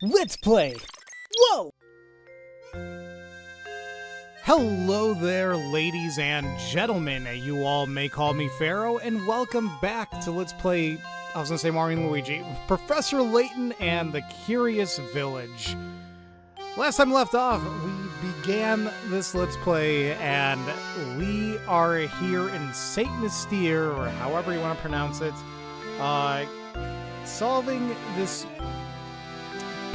Let's play! Whoa! Hello there, ladies and gentlemen. You all may call me Pharaoh, and welcome back to Let's Play, I was gonna say Mario and Luigi, Professor Layton and the Curious Village. Last time we left off, we began this Let's Play, and we are here in St. Mystere, or however you want to pronounce it, solving this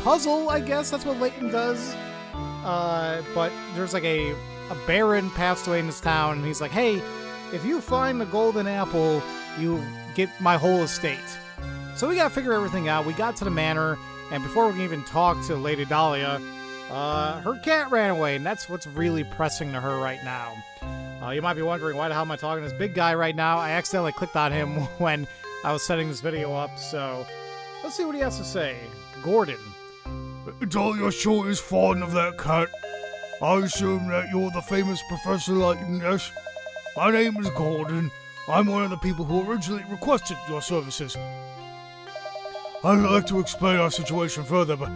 puzzle, I guess. That's what Layton does. But there's like a baron passed away in this town, and he's like, hey, if you find the golden apple, you get my whole estate. So we gotta figure everything out. We got to the manor, and before we can even talk to Lady Dahlia, her cat ran away, and that's what's really pressing to her right now. You might be wondering, why the hell am I talking to this big guy right now? I accidentally clicked on him when I was setting this video up, so let's see what he has to say. Gordon. Dahlia sure is fond of that cat. I assume that you're the famous Professor Layton, yes? My name is Gordon. I'm one of the people who originally requested your services. I'd like to explain our situation further, but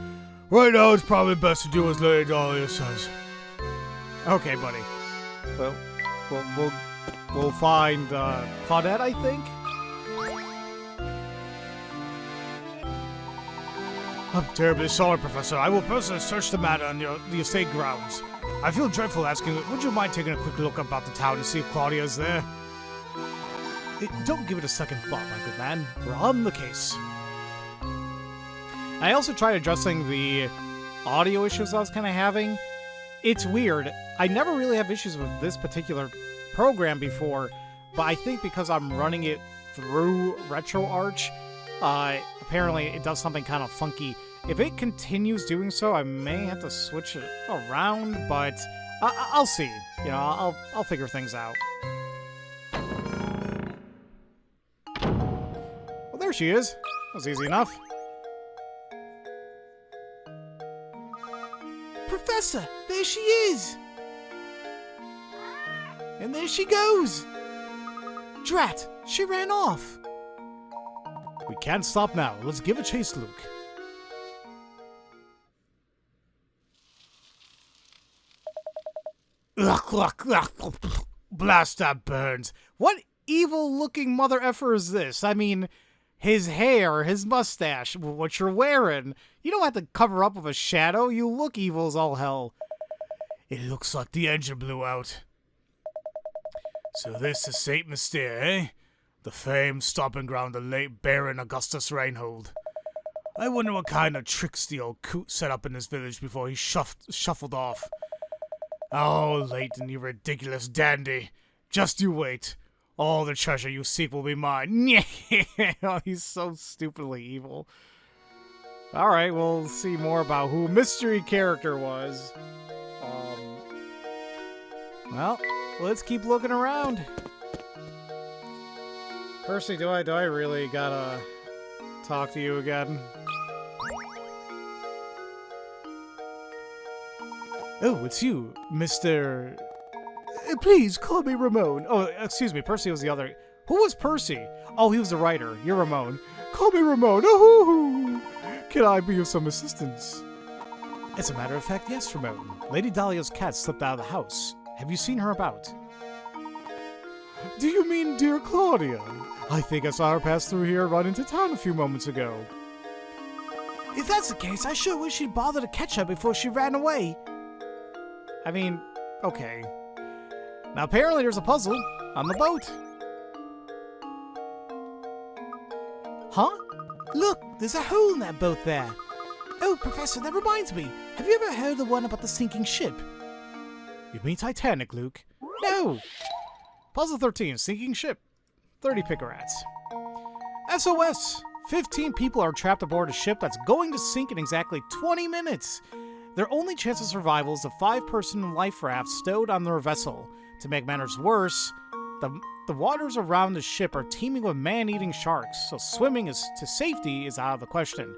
right now it's probably best to do as Lady Dahlia says. Okay, buddy. Well, we'll find Claudette, I think. I'm terribly sorry, Professor. I will personally search the matter on the estate grounds. I feel dreadful asking, would you mind taking a quick look about the town to see if Claudia is there? Don't give it a second thought, my good man. We're on the case. I also tried addressing the audio issues I was kind of having. It's weird. I never really have issues with this particular program before, but I think because I'm running it through RetroArch, apparently it does something kind of funky. If it continues doing so, I may have to switch it around, but I'll see. You know, I'll figure things out. Well, there she is. That was easy enough. Professor, there she is! And there she goes! Drat, she ran off! We can't stop now. Let's give a chase, Luke. Blast that burns. What evil-looking mother effer is this? I mean, his hair, his mustache, what you're wearing. You don't have to cover up with a shadow. You look evil as all hell. It looks like the engine blew out. So this is St. Mystere, eh? The famed stomping ground of the late Baron Augustus Reinhold. I wonder what kind of tricks the old coot set up in this village before he shuffled off. Oh, Layton, you ridiculous dandy. Just you wait. All the treasure you seek will be mine. Oh, he's so stupidly evil. Alright, we'll see more about who Mystery character was. Well, let's keep looking around. Percy, do I really gotta talk to you again? Oh, it's you, Mr. Please call me Ramon. Oh, excuse me, Percy was the other. Who was Percy? Oh, he was the writer. You're Ramon. Call me Ramon. Oh, can I be of some assistance? As a matter of fact, yes, Ramon. Lady Dahlia's cat slipped out of the house. Have you seen her about? Do you mean dear Claudia? I think I saw her pass through here and run into town a few moments ago. If that's the case, I sure wish she'd bother to catch her before she ran away. I mean, okay. Now apparently there's a puzzle on the boat. Huh? Look, there's a hole in that boat there. Oh, Professor, that reminds me. Have you ever heard the one about the sinking ship? You mean Titanic, Luke? No! Puzzle 13, sinking ship. 30 picarats. SOS! 15 people are trapped aboard a ship that's going to sink in exactly 20 minutes. Their only chance of survival is a 5-person life raft stowed on their vessel. To make matters worse, the waters around the ship are teeming with man-eating sharks, so swimming to safety is out of the question.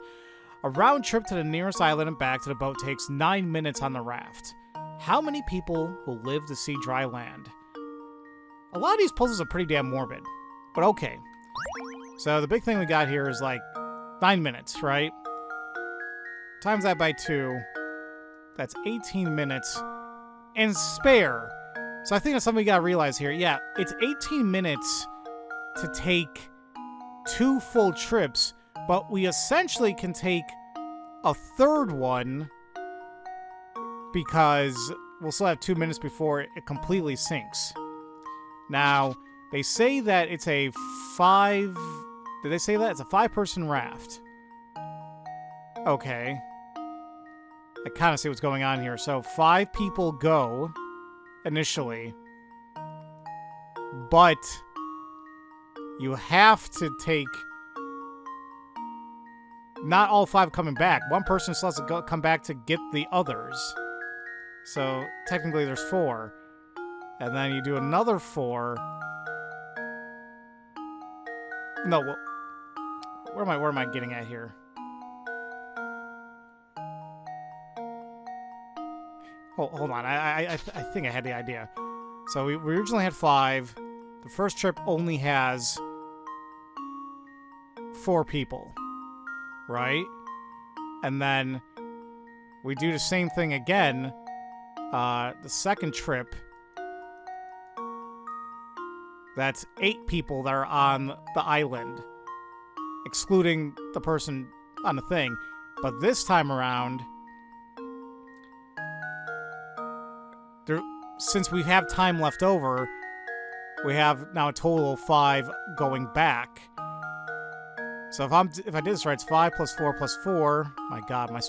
A round trip to the nearest island and back to the boat takes 9 minutes on the raft. How many people will live to see dry land? A lot of these puzzles are pretty damn morbid, but okay. So the big thing we got here is like 9 minutes, right? times that by 2. That's 18 minutes. And spare. So I think that's something we gotta realize here. Yeah, it's 18 minutes to take 2 full trips, but we essentially can take a third one because we'll still have 2 minutes before it completely sinks. Now, they say that it's a 5... Did they say that? It's a 5-person raft. Okay. I kind of see what's going on here. So 5 people go initially, but you have to take not all 5 coming back. One person still has to come back to get the others. So technically there's 4. And then you do another 4. No, where am I getting at here? Hold on. I think I had the idea. So we originally had 5. The first trip only has 4 people, right? And then we do the same thing again. The second trip, that's 8 people that are on the island, excluding the person on the thing. But this time around, since we have time left over, we have now a total of 5 going back. So if I did this right, it's 5 plus 4 plus 4. My God, my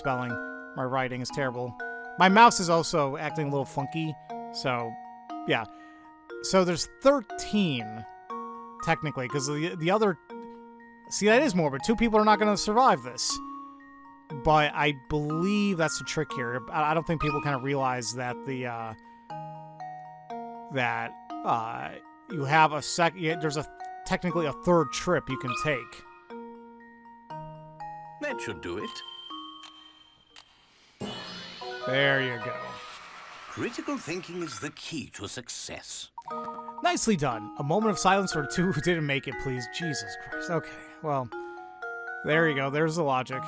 writing is terrible. My mouse is also acting a little funky. So, yeah. So there's 13, technically, because the other... See, that is more, but 2 people are not going to survive this. But I believe that's the trick here. I don't think people kind of realize that you have there's technically a third trip you can take. That should do it. There you go. Critical thinking is the key to success. Nicely done. A moment of silence for 2 who didn't make it, please. Jesus Christ. Okay, well, there you go. There's the logic.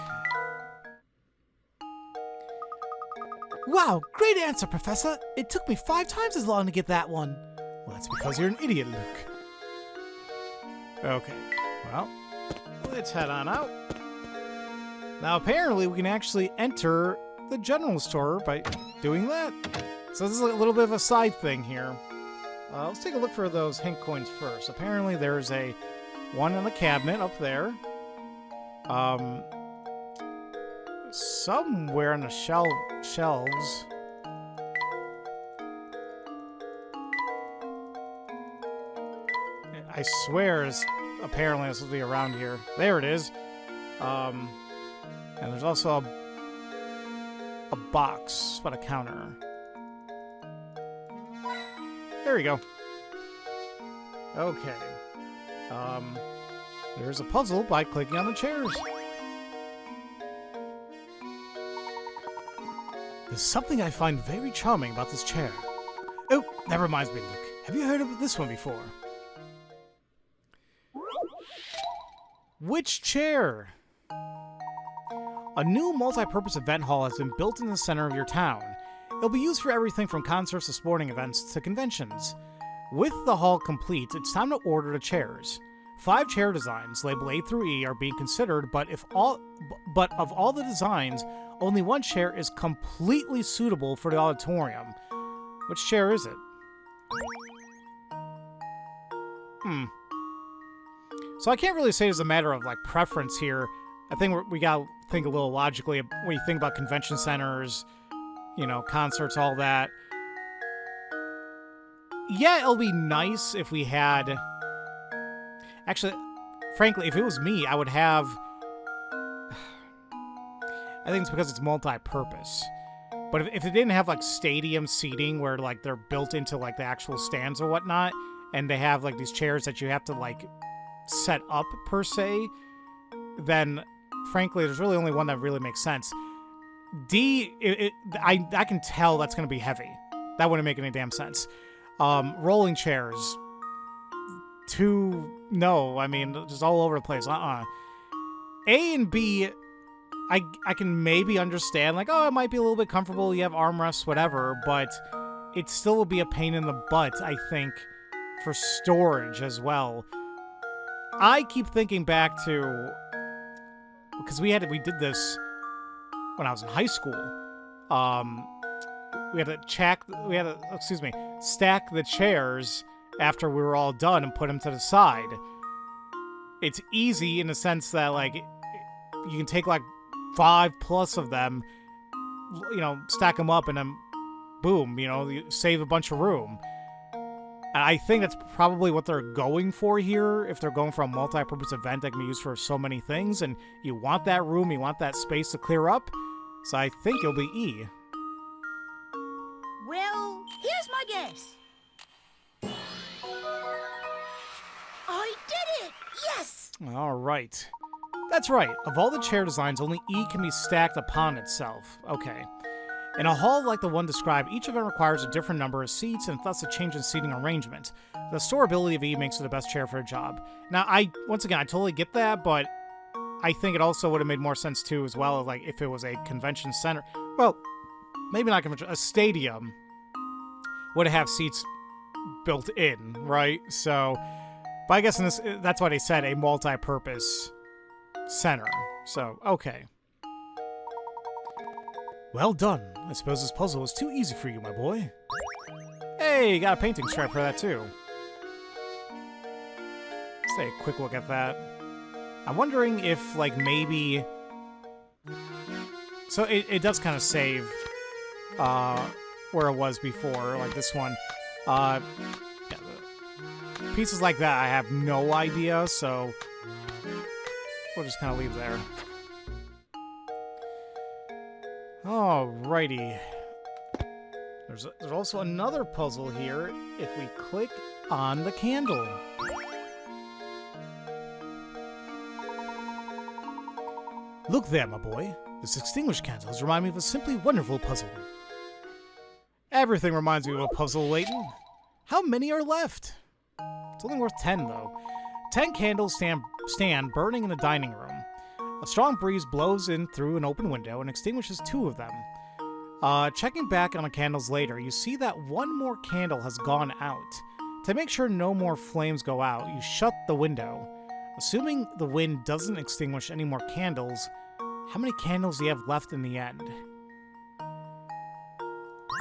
Wow, great answer, Professor. It took me 5 times as long to get that one. Well, that's because you're an idiot, Luke. Okay, well, let's head on out. Now, apparently, we can actually enter the general store by doing that. So this is a little bit of a side thing here. Let's take a look for those hint coins first. Apparently, there's one in the cabinet up there. Somewhere on the shelves. I swear apparently it's supposed to be around here. There it is. And there's also a box, but a counter. There we go. Okay. There's a puzzle by clicking on the chairs. There's something I find very charming about this chair. Oh, that reminds me, Luke. Have you heard of this one before? Which chair? A new multi-purpose event hall has been built in the center of your town. It'll be used for everything from concerts to sporting events to conventions. With the hall complete, it's time to order the chairs. 5 chair designs, labeled A through E, are being considered, but of all the designs, only 1 chair is completely suitable for the auditorium. Which chair is it? So I can't really say it's a matter of like preference here. I think we gotta think a little logically when you think about convention centers, concerts, all that. Yeah, it'll be nice if we had... Actually, frankly, if it was me, I would have... I think it's because it's multi-purpose. But if it didn't have, like, stadium seating where, like, they're built into, like, the actual stands or whatnot, and they have, like, these chairs that you have to, like, set up, per se, then, frankly, there's really only one that really makes sense. D, I can tell that's going to be heavy. That wouldn't make any damn sense. Rolling chairs. 2, no. I mean, just all over the place. A and B I can maybe understand, like, oh, it might be a little bit comfortable, you have armrests, whatever, but it still will be a pain in the butt, I think, for storage as well. I keep thinking back to, because we did this when I was in high school. We had to stack the chairs after we were all done and put them to the side. It's easy in the sense that, like, you can take like 5+ of them, stack them up, and then boom, you save a bunch of room. And I think that's probably what they're going for here. If they're going for a multi-purpose event that can be used for so many things, and you want that room, you want that space to clear up, so I think it'll be E. Well, here's my guess. I did it! Yes! All right. That's right. Of all the chair designs, only E can be stacked upon itself. Okay. In a hall like the one described, each event requires a different number of seats and thus a change in seating arrangement. The storability of E makes it the best chair for a job. Now, I totally get that, but I think it also would have made more sense too, as well, like if it was a convention center. Well, maybe not convention, a stadium would have seats built in, right? So, but I guess in this, that's why they said a multi-purpose center. So, okay. Well done. I suppose this puzzle was too easy for you, my boy. Hey, you got a painting stripe for that too. Let's take a quick look at that. I'm wondering if, like, maybe... So it does kind of save where it was before, like this one. Yeah, pieces like that, I have no idea, so we'll just kind of leave there. Alrighty. There's also another puzzle here if we click on the candle. Look there, my boy. This extinguished candle has reminded me of a simply wonderful puzzle. Everything reminds me of a puzzle, Layton. How many are left? It's only worth 10, though. 10 candles stand burning in the dining room. A strong breeze blows in through an open window and extinguishes 2 of them. Checking back on the candles later, you see that 1 more candle has gone out. To make sure no more flames go out, you shut the window. Assuming the wind doesn't extinguish any more candles, how many candles do you have left in the end?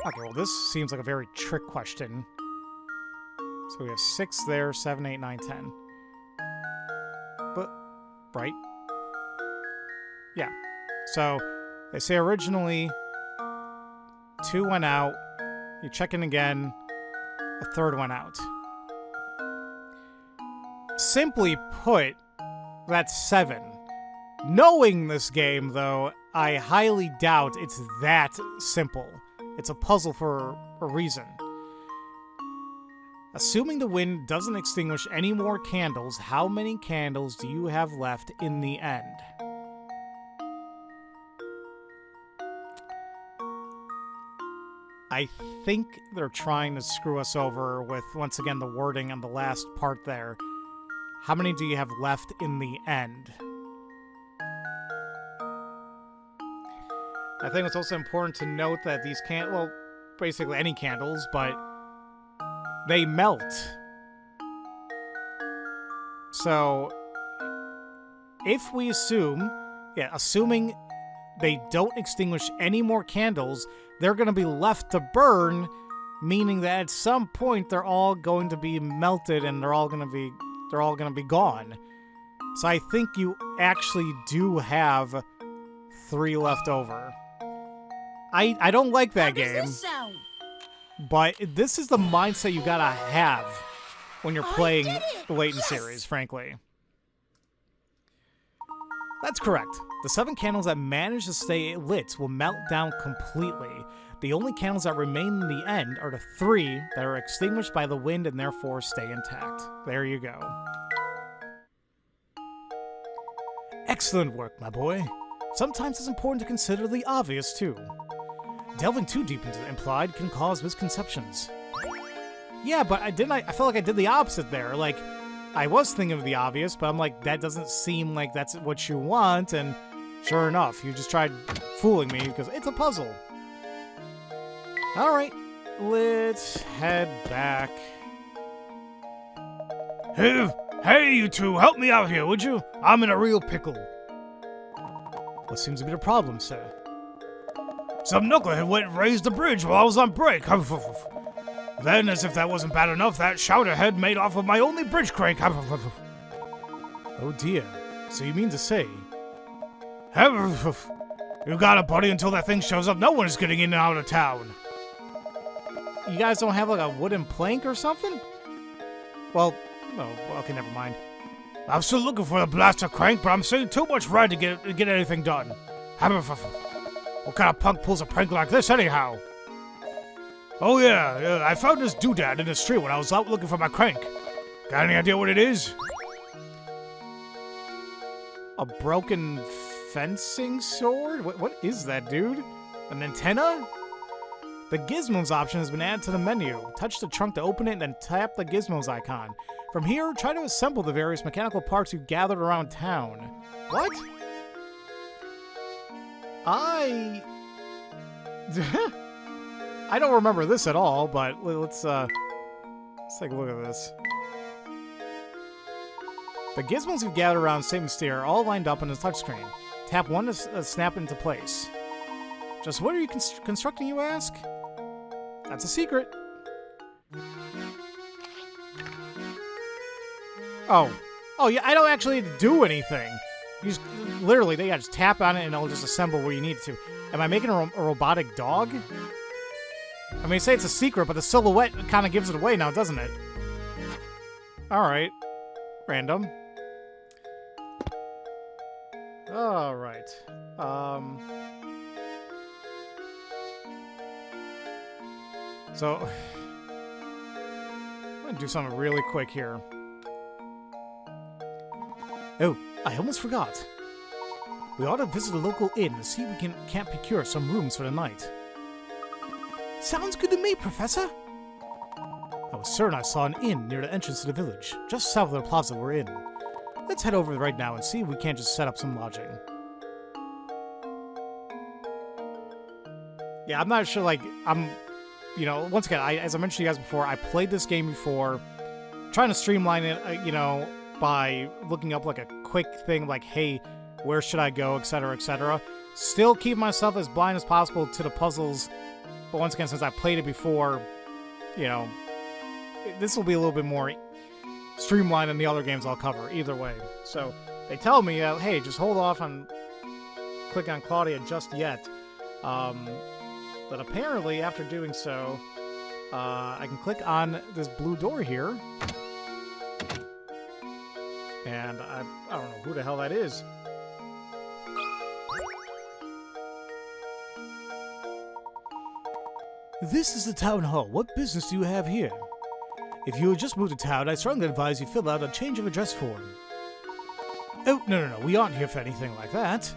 Okay, well, this seems like a very trick question. So we have 6 there, 7, 8, 9, 10. But, right? Yeah. So, they say originally 2 went out. You check in again. A 3rd went out. Simply put, that's 7. Knowing this game, though, I highly doubt it's that simple. It's a puzzle for a reason. Assuming the wind doesn't extinguish any more candles, how many candles do you have left in the end? I think they're trying to screw us over with, once again, the wording on the last part there. How many do you have left in the end? I think it's also important to note that these well, basically any candles, but they melt. So, if we assuming they don't extinguish any more candles, they're going to be left to burn, meaning that at some point they're all going to be melted and they're all going to be gone. So I think you actually do have 3 left over. I don't like that game. How does this sound? But this is the mindset you gotta have when you're playing the Layton Yes! series, frankly. That's correct. The 7 candles that manage to stay lit will melt down completely. The only candles that remain in the end are the 3 that are extinguished by the wind and therefore stay intact. There you go. Excellent work, my boy. Sometimes it's important to consider the obvious, too. Delving too deep into the implied can cause misconceptions. Yeah, but I felt like I did the opposite there. Like, I was thinking of the obvious, but I'm like, that doesn't seem like that's what you want, and Sure enough, you just tried fooling me because it's a puzzle. Alright, let's head back. Hey, you two, help me out here, would you? I'm in a real pickle. What seems to be the problem, sir? Some knucklehead went and raised the bridge while I was on break. Then, as if that wasn't bad enough, that shouterhead made off with my only bridge crank. Oh dear, so you mean to say... You got it, buddy. Until that thing shows up, no one is getting in and out of town. You guys don't have like a wooden plank or something? Well, no, okay, never mind. I'm still looking for the blaster crank, but I'm seeing too much red to get anything done. What kind of punk pulls a prank like this, anyhow? Oh yeah, I found this doodad in the street when I was out looking for my crank. Got any idea what it is? A broken fencing sword? What is that, dude? An antenna? The Gizmos option has been added to the menu. Touch the trunk to open it and then tap the Gizmos icon. From here, try to assemble the various mechanical parts you gathered around town. What? I don't remember this at all, but let's take a look at this. The gizmos you've gathered around Mystere are all lined up on the touchscreen. Tap one to snap into place. Just what are you constructing, you ask? That's a secret. Oh yeah, I don't actually need to do anything. You just literally, they just tap on it and it'll just assemble where you need it to. Am I making a robotic dog? I mean, you say it's a secret, but the silhouette kind of gives it away now, doesn't it? Alright. Random. Alright. So, I'm gonna do something really quick here. Oh, I almost forgot. We ought to visit a local inn and see if we can't procure some rooms for the night. Sounds good to me, Professor. I was certain I saw an inn near the entrance to the village, just south of the plaza we're in. Let's head over right now and see if we can't just set up some lodging. Yeah, I'm not sure, like, you know, once again, as I mentioned to you guys before, I played this game before, trying to streamline it, you know, by looking up, like, a quick thing, like, hey, where should I go, etc., etc. Still keep myself as blind as possible to the puzzles, but once again, since I played it before, you know, this will be a little bit more streamlined than the other games I'll cover, either way. So, they tell me, hey, just hold off on click on Claudia just yet. But apparently, after doing so, I can click on this blue door here. And I don't know who the hell that is. This is the town hall. What business do you have here? If you had just moved to town, I strongly advise you fill out a change of address form. Oh, no, we aren't here for anything like that.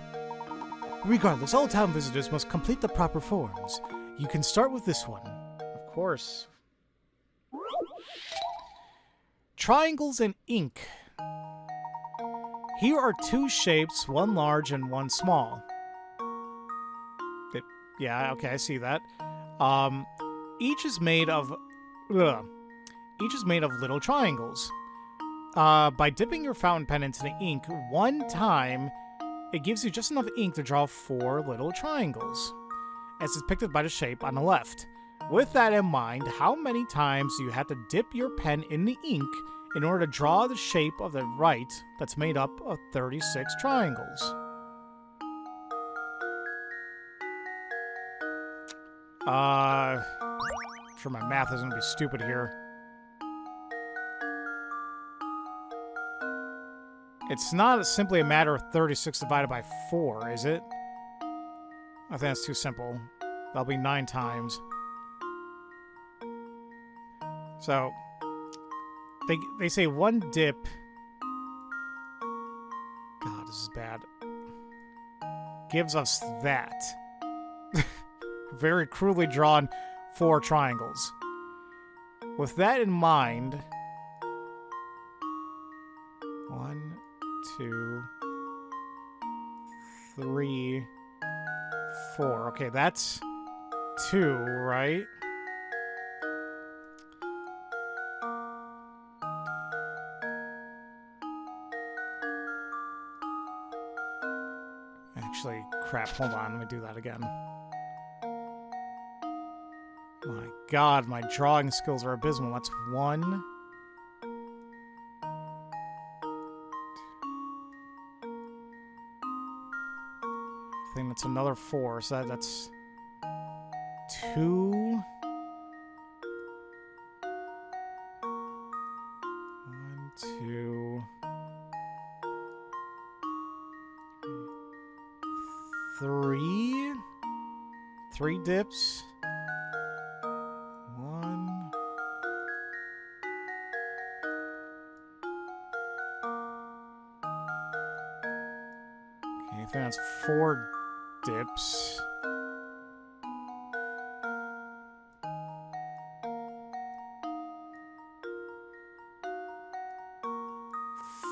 Regardless, all town visitors must complete the proper forms. You can start with this one. Of course. Triangles and ink. Here are two shapes, one large and one small. Yeah, okay, I see that. Each is made of little triangles. By dipping your fountain pen into the ink one time, it gives you just enough ink to draw 4 little triangles, as depicted by the shape on the left. With that in mind, how many times do you have to dip your pen in the ink in order to draw the shape of the right that's made up of 36 triangles? I'm sure my math is going to be stupid here. It's not simply a matter of 36 divided by 4, is it? I think that's too simple. That'll be 9 times. So, they say one dip... God, this is bad. Gives us that. Very crudely drawn 4 triangles. With that in mind... 1, 2, 3, 4. Okay, that's 2, right? Actually, crap, hold on, let me do that again. My god, my drawing skills are abysmal. That's 1. I think that's another 4, so that's 2. 1, 2, 3. 3 dips. 1. Okay, I think that's 4 dips.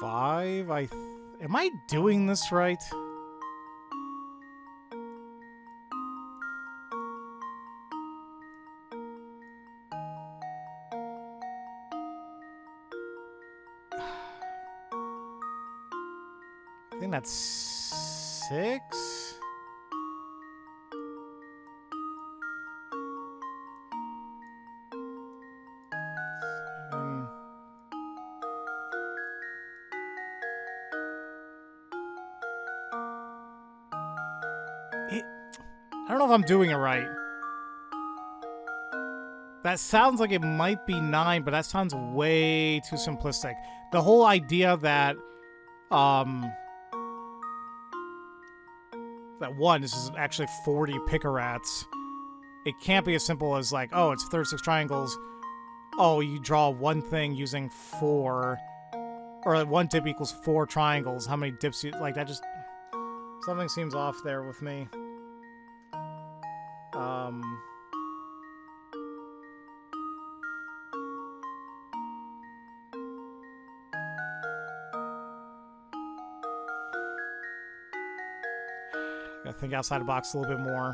5. Am I doing this right? I think that's 6. I don't know if I'm doing it right. That sounds like it might be 9, but that sounds way too simplistic. The whole idea that, that 1, this is actually 40 picarats. It can't be as simple as like, oh, it's 36 triangles. Oh, you draw one thing using 4. Or like 1 dip equals 4 triangles. How many dips you... Like, that just... Something seems off there with me. Gotta think outside the box a little bit more.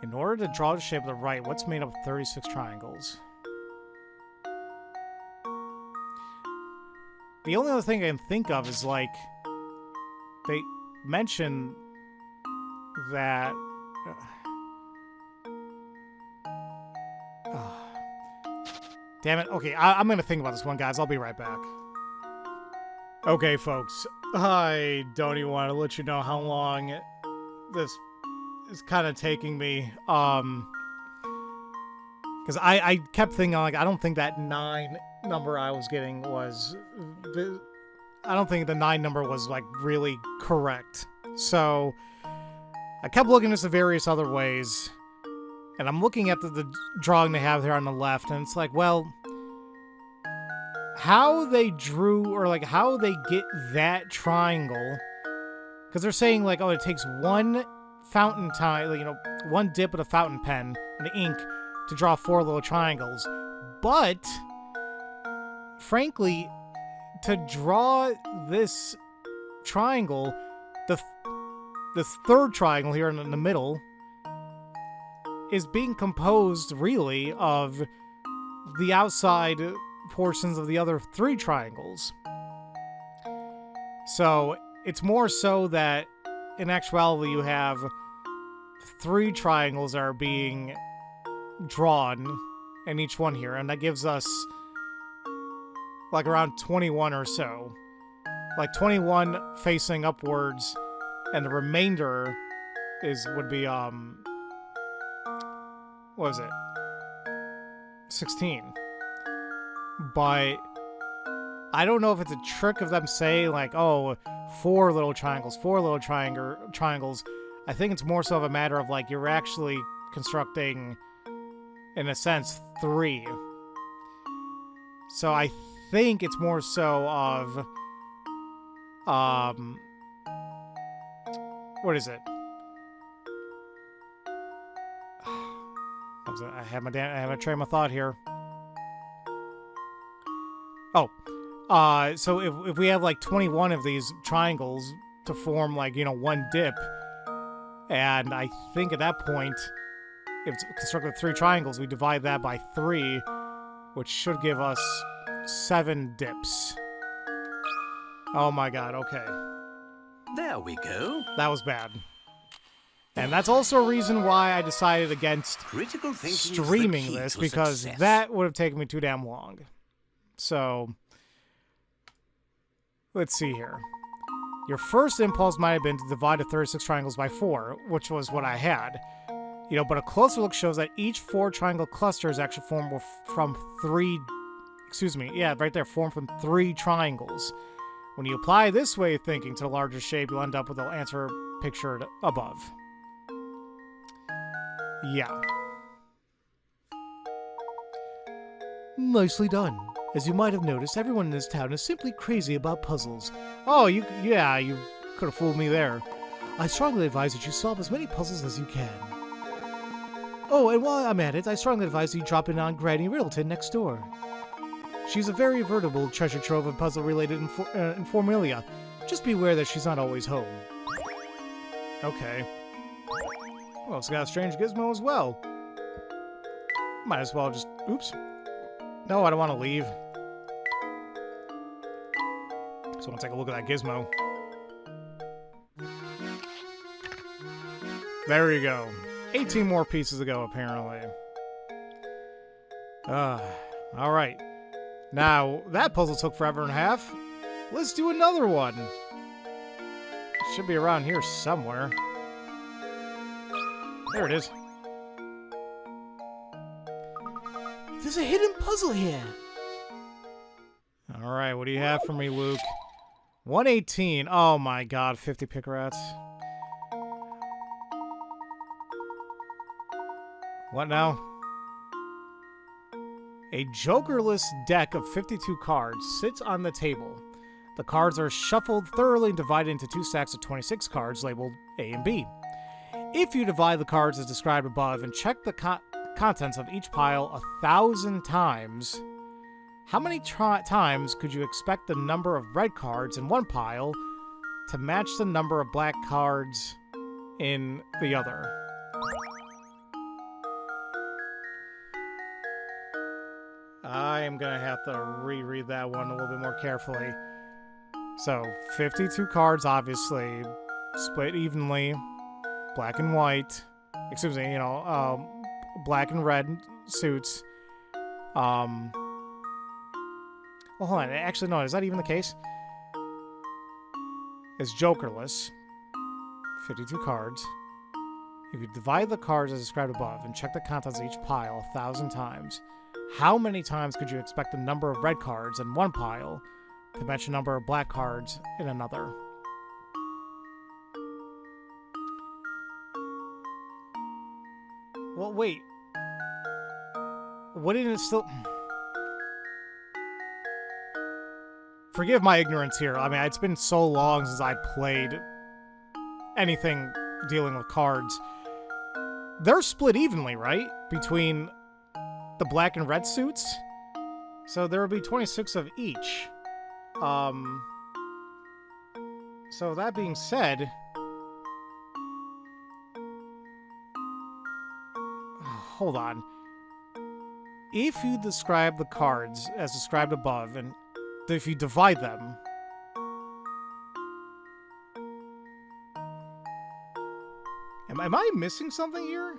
In order to draw the shape of the right, what's made up of 36 triangles? The only other thing I can think of is, like, they mention that... Damn it. Okay, I'm going to think about this one, guys. I'll be right back. Okay, folks. I don't even want to let you know how long this is kind of taking me. Because I kept thinking, like, I don't think that 9 number I was getting was... I don't think the 9 number was, like, really correct. So, I kept looking at this in various other ways. And I'm looking at the drawing they have here on the left, and it's like, well, how they drew, or like how they get that triangle, because they're saying like, oh, it takes 1 fountain time, you know, 1 dip with a fountain pen and ink to draw 4 little triangles. But, frankly, to draw this triangle, the third triangle here in the middle, is being composed, really, of the outside portions of the other 3 triangles. So, it's more so that, in actuality, you have 3 triangles that are being drawn in each one here, and that gives us, like, around 21 or so. Like, 21 facing upwards, and the remainder would be, what is it? 16. But I don't know if it's a trick of them saying, like, oh, 4 little triangles, 4 little triangles. I think it's more so of a matter of, like, you're actually constructing, in a sense, 3. So I think it's more so of, what is it? I have a train of thought here. So if we have like 21 of these triangles to form like, one dip, and I think at that point, if it's constructed with 3 triangles, we divide that by 3, which should give us 7 dips. Oh my god, okay. There we go. That was bad. And that's also a reason why I decided against Critical thinking streaming is the key this, to because success. that would have taken me too damn long. So, let's see here. Your first impulse might have been to divide the 36 triangles by 4, which was what I had. But a closer look shows that each 4 triangle cluster is actually formed from 3... Excuse me, yeah, right there, formed from 3 triangles. When you apply this way of thinking to the larger shape, you'll end up with the answer pictured above. Yeah. Nicely done. As you might have noticed, everyone in this town is simply crazy about puzzles. Oh, you could have fooled me there. I strongly advise that you solve as many puzzles as you can. Oh, and while I'm at it, I strongly advise that you drop in on Granny Riddleton next door. She's a very veritable treasure trove of puzzle-related informilla. Just be aware that she's not always home. Okay. Well, it's got a strange gizmo as well. Might as well just... Oops. No, I don't want to leave. So I'll take a look at that gizmo. There you go. 18 more pieces to go, apparently. Alright. Now, that puzzle took forever and a half. Let's do another one. It should be around here somewhere. There it is. There's a hidden puzzle here. Alright, what do you have for me, Luke? 118. Oh my god, 50 pick rats. What now? A jokerless deck of 52 cards sits on the table. The cards are shuffled thoroughly and divided into 2 stacks of 26 cards labeled A and B. If you divide the cards as described above and check the contents of each pile 1,000 times, how many times could you expect the number of red cards in one pile to match the number of black cards in the other? I am going to have to reread that one a little bit more carefully. So, 52 cards, obviously, split evenly, black and white, excuse me, black and red suits. Well, hold on, actually, no, is that even the case? It's jokerless, 52 cards. If you divide the cards as described above and check the contents of each pile 1,000 times, how many times could you expect the number of red cards in one pile to match the number of black cards in another? Well, wait. Wouldn't it still... Forgive my ignorance here. I mean, it's been so long since I played anything dealing with cards. They're split evenly, right? Between the black and red suits? So there would be 26 of each. So that being said... Hold on. If you describe the cards as described above, and if you divide them... Am I missing something here?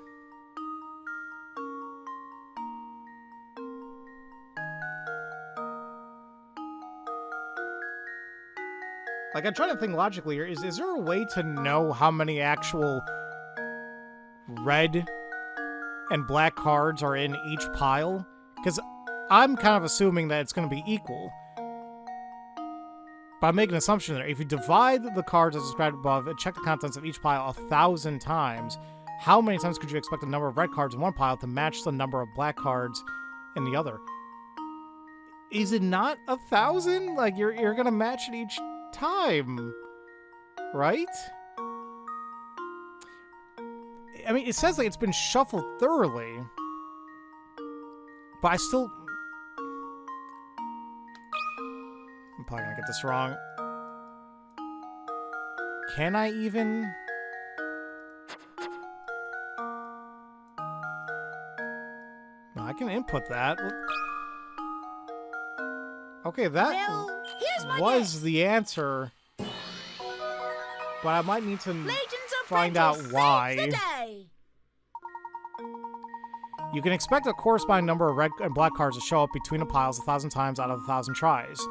Like, I'm trying to think logically here. Is there a way to know how many actual red and black cards are in each pile? Because I'm kind of assuming that it's going to be equal. But I'm making an assumption there. If you divide the cards as described above and check the contents of each pile 1,000 times, how many times could you expect the number of red cards in one pile to match the number of black cards in the other? Is it not 1,000? Like, you're going to match it each time, right? I mean, it says like it's been shuffled thoroughly, but I still... probably gonna get this wrong. Can I even? No, I can input that. Okay, that Well, here's my was guess. the answer. But I might need to Layton's find out apprentice why. saves the day. You can expect a corresponding number of red and black cards to show up between the piles 1,000 times out of 1,000 tries.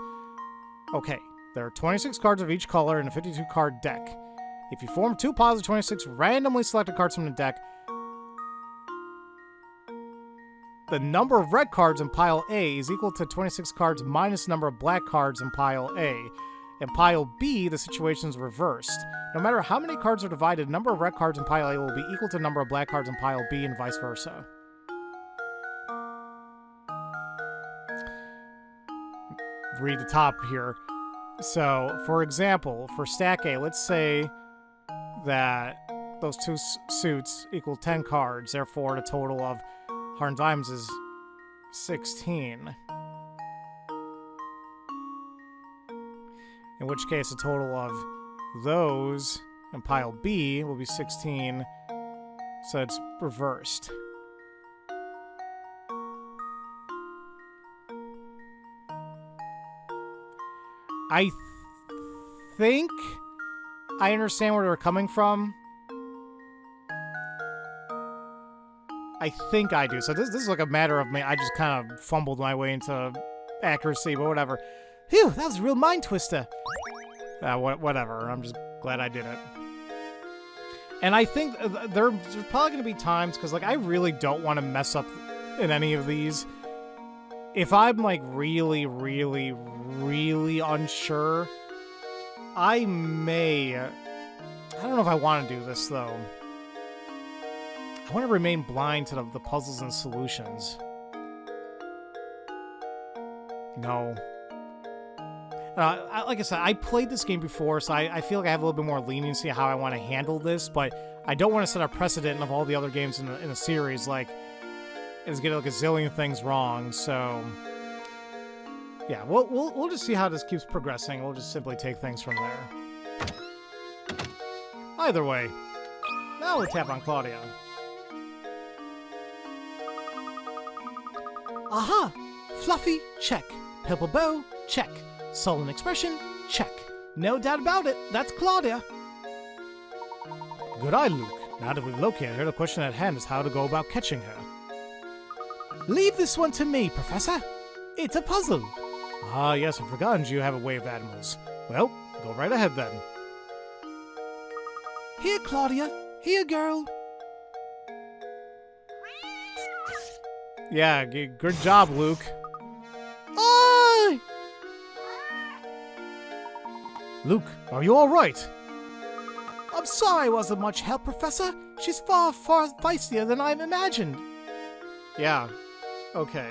Okay, there are 26 cards of each color in a 52 card deck. If you form 2 piles of 26 randomly selected cards from the deck, the number of red cards in pile A is equal to 26 cards minus the number of black cards in pile A. In pile B, the situation is reversed. No matter how many cards are divided, the number of red cards in pile A will be equal to the number of black cards in pile B and vice versa. Read the top here. So, for example, for stack A, let's say that those 2 suits equal 10 cards. Therefore, the total of Heart and Diamonds is 16. In which case, the total of those in pile B will be 16. So it's reversed. I think I understand where they're coming from. I think I do. So this is like a matter of me. I just kind of fumbled my way into accuracy, but whatever. Phew, that was a real mind twister. Whatever. I'm just glad I did it. And I think there's probably going to be times, because like I really don't want to mess up in any of these. If I'm like really, really, really unsure, I may... I don't know if I want to do this, though. I want to remain blind to the puzzles and solutions. No. Like I said, I played this game before, so I feel like I have a little bit more leniency how I want to handle this, but I don't want to set a precedent of all the other games in the series, like, it's getting like a zillion things wrong, so... Yeah, we'll just see how this keeps progressing. We'll just simply take things from there. Either way, now we'll tap on Claudia. Aha! Fluffy, check. Purple bow, check. Sullen expression, check. No doubt about it, that's Claudia. Good eye, Luke. Now that we've located her, the question at hand is how to go about catching her. Leave this one to me, Professor. It's a puzzle. Ah, yes, I've forgotten you have a way of animals. Well, go right ahead then. Here, Claudia. Here, girl. Yeah, good job, Luke. Oi! Luke, are you all right? I'm sorry I wasn't much help, Professor. She's far, far feistier than I imagined. Yeah. Okay.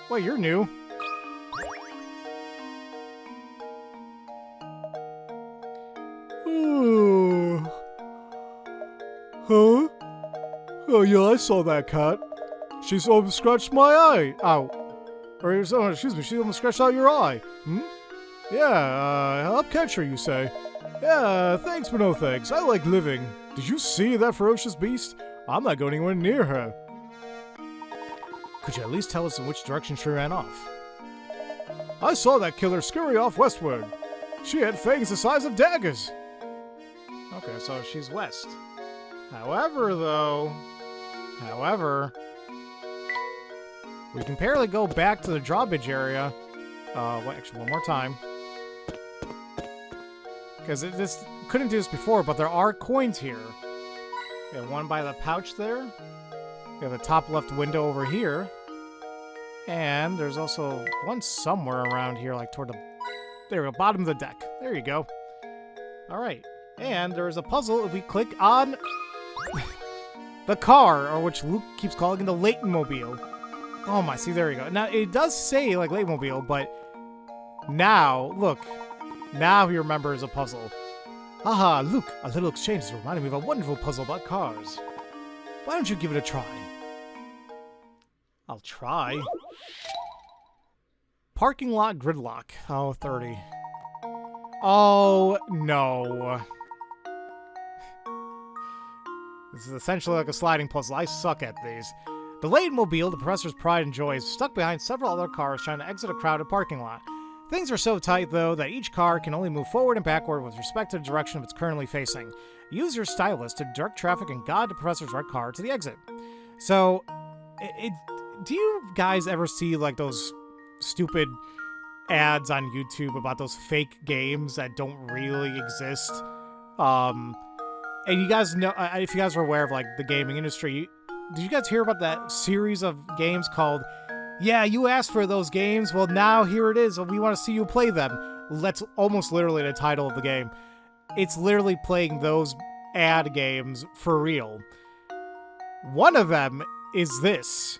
Wait, you're new. Huh? Oh, yeah, I saw that cat. She's almost scratched my eye out. Or, excuse me, she almost scratched out your eye. Hmm? Yeah, help catch her, you say? Yeah, thanks, but no thanks. I like living. Did you see that ferocious beast? I'm not going anywhere near her. Could you at least tell us in which direction she ran off? I saw that killer scurry off westward. She had fangs the size of daggers. Okay, so she's west. However, we can apparently go back to the drawbridge area. Wait, actually, one more time. Because this couldn't do this before, but there are coins here. We have one by the pouch there. We have the top left window over here. And there's also one somewhere around here, like toward the... There we go, bottom of the deck. There you go. Alright. And there is a puzzle if we click on... the car, or which Luke keeps calling it the Layton Mobile. Oh my, see, there you go. Now, it does say, like, Layton Mobile, but... Now, look. Now he remembers a puzzle. Aha, Luke, a little exchange is reminding me of a wonderful puzzle about cars. Why don't you give it a try? I'll try. Parking lot gridlock. Oh, 30. Oh, no. This is essentially like a sliding puzzle. I suck at these. The Layton mobile, the professor's pride and joy, is stuck behind several other cars trying to exit a crowded parking lot. Things are so tight, though, that each car can only move forward and backward with respect to the direction it's currently facing. Use your stylus to direct traffic and guide the professor's red car to the exit. So, do you guys ever see, like, those stupid ads on YouTube about those fake games that don't really exist? And you guys know, if you guys are aware of, like, the gaming industry, did you guys hear about that series of games called, yeah, you asked for those games, well, now here it is, we want to see you play them. That's almost literally the title of the game. It's literally playing those ad games for real. One of them is this.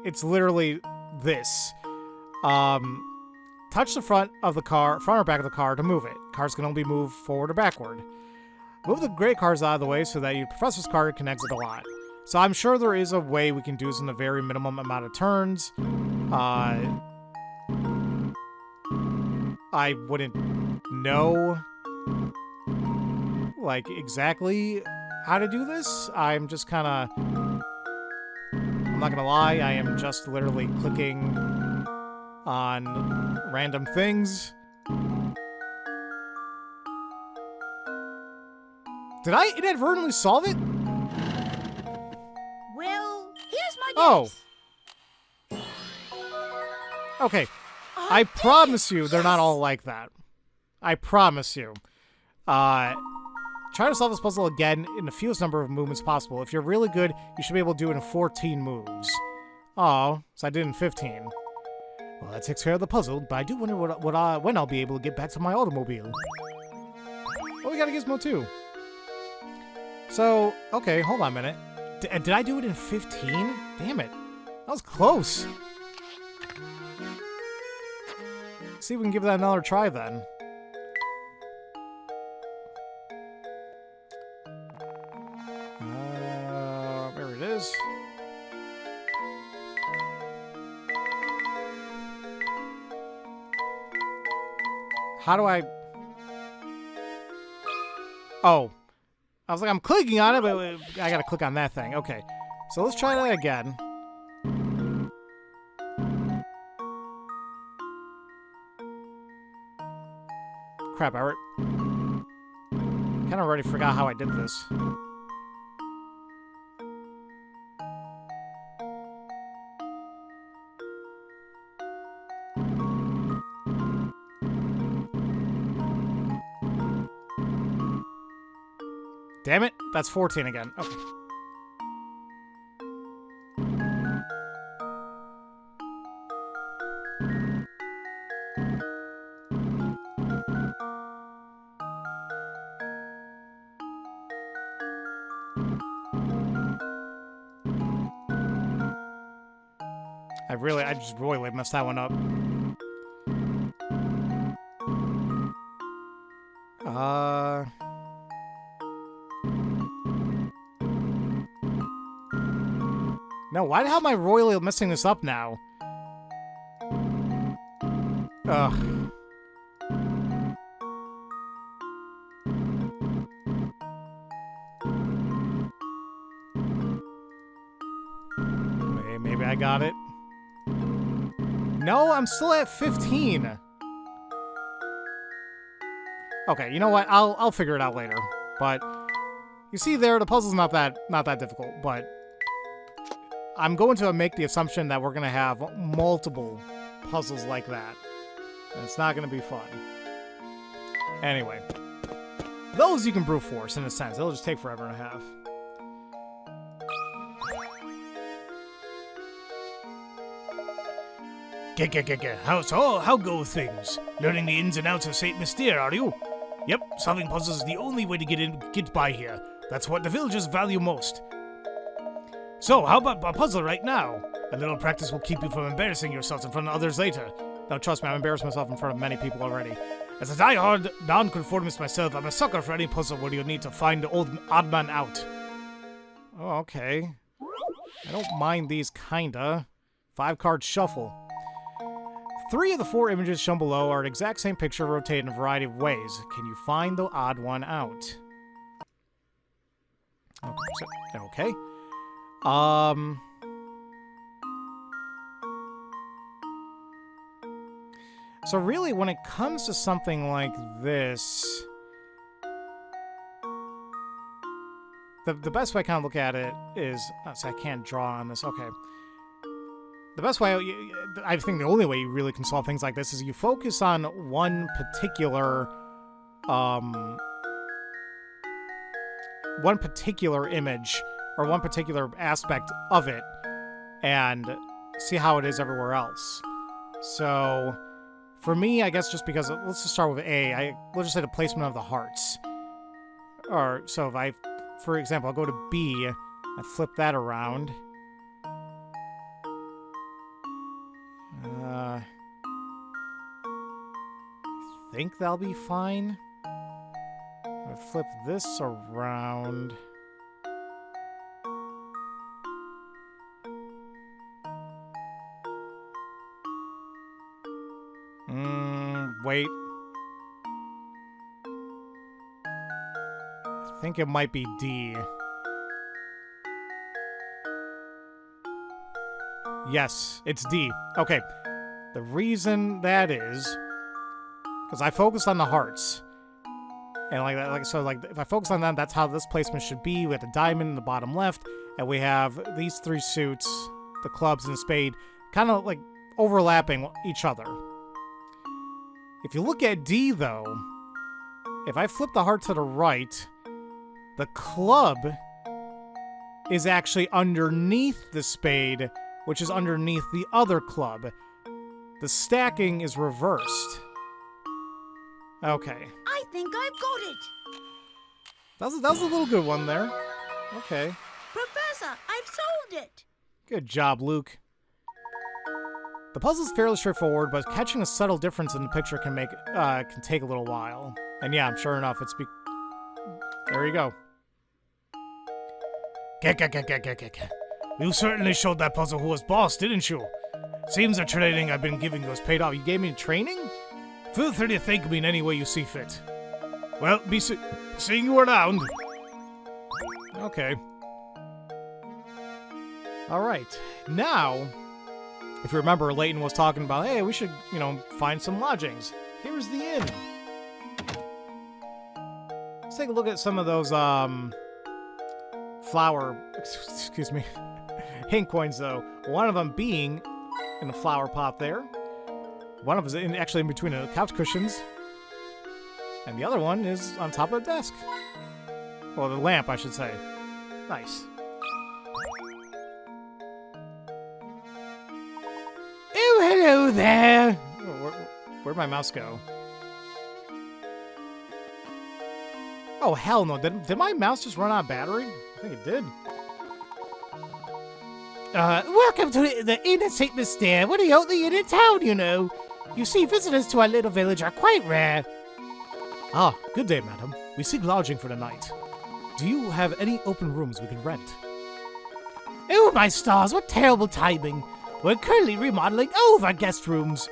It's literally this. Touch the front of the car, front or back of the car to move it. Cars can only move forward or backward. Move the gray cars out of the way so that your professor's car can exit a lot. So I'm sure there is a way we can do this in a very minimum amount of turns. I wouldn't know, like, exactly how to do this. I'm just kind of... I'm not gonna lie, I am just literally clicking on random things. Did I inadvertently solve it? Well, here's my Oh. guess. Okay. I I did promise it. you they're not all like that. I promise you. Try to solve this puzzle again in the fewest number of movements possible. If you're really good, you should be able to do it in 14 moves. Oh, so I did it in 15. Well, that takes care of the puzzle, but I do wonder when I'll be able to get back to my automobile. Oh, we got a gizmo too. So, okay, hold on a minute. Did I do it in 15? Damn it. That was close. See if we can give that another try then. There it is. How do I... Oh. I was like, I'm clicking on it, but I gotta click on that thing. Okay. So let's try that again. Crap, I kind of already forgot how I did this. Damn it, that's 14 again. Okay. I just royally messed that one up. No, why the hell am I royally messing this up now? Ugh. Maybe I got it. No, I'm still at 15. Okay, you know what? I'll figure it out later. But you see there, the puzzle's not that difficult, but I'm going to make the assumption that we're going to have multiple puzzles like that. And it's not going to be fun. Anyway. Those you can brute force, in a sense. It'll just take forever and a half. How go things? Learning the ins and outs of St. Mystere, are you? Yep, solving puzzles is the only way to get by here. That's what the villagers value most. So, how about a puzzle right now? A little practice will keep you from embarrassing yourselves in front of others later. Now, trust me, I've embarrassed myself in front of many people already. As a die-hard non-conformist myself, I'm a sucker for any puzzle where you need to find the odd man out. Oh, okay. I don't mind these, kinda. 5-card shuffle. 3 of the 4 images shown below are the exact same picture rotated in a variety of ways. Can you find the odd one out? Okay. So really, when it comes to something like this, the best way I kind of look at it is... so I can't draw on this. Okay. The best way, I think the only way you really can solve things like this is you focus on one particular image or one particular aspect of it and see how it is everywhere else. So for me, I guess just because, let's just start with A. Let's just say the placement of the hearts. Or, so if I, for example, I'll go to B and flip that around. I think that'll be fine. I'll flip this around. Wait. I think it might be D. Yes, it's D. Okay. The reason that is because I focused on the hearts. And like that, so if I focus on them, that's how this placement should be. We have the diamond in the bottom left, and we have these 3 suits, the clubs and the spade, kind of like overlapping each other. If you look at D, though, if I flip the heart to the right, the club is actually underneath the spade, which is underneath the other club. The stacking is reversed. Okay. I think I've got it. That was a little good one there. Okay. Professor, I've solved it. Good job, Luke. The puzzle's fairly straightforward, but catching a subtle difference in the picture can take a little while. And yeah, sure enough, there you go. You certainly showed that puzzle who was boss, didn't you? Seems the training I've been giving you has paid off. You gave me training? Feel free to thank me in any way you see fit. Well, be seeing you around. Okay. Alright. Now, if you remember, Layton was talking about, hey, we should, find some lodgings. Here's the inn. Let's take a look at some of those, hint coins, though. One of them being in the flower pot there. One of them is actually in between the couch cushions. And the other one is on top of the desk. Well, the lamp, I should say. Nice. Oh, hello there. Where'd my mouse go? Oh, hell no. Did my mouse just run out of battery? I think it did. Welcome to the Inn at St. Mystere. We're the only inn in town, you know. You see, visitors to our little village are quite rare. Ah, good day, madam. We seek lodging for the night. Do you have any open rooms we can rent? Oh, my stars, what terrible timing. We're currently remodeling all of our guest rooms.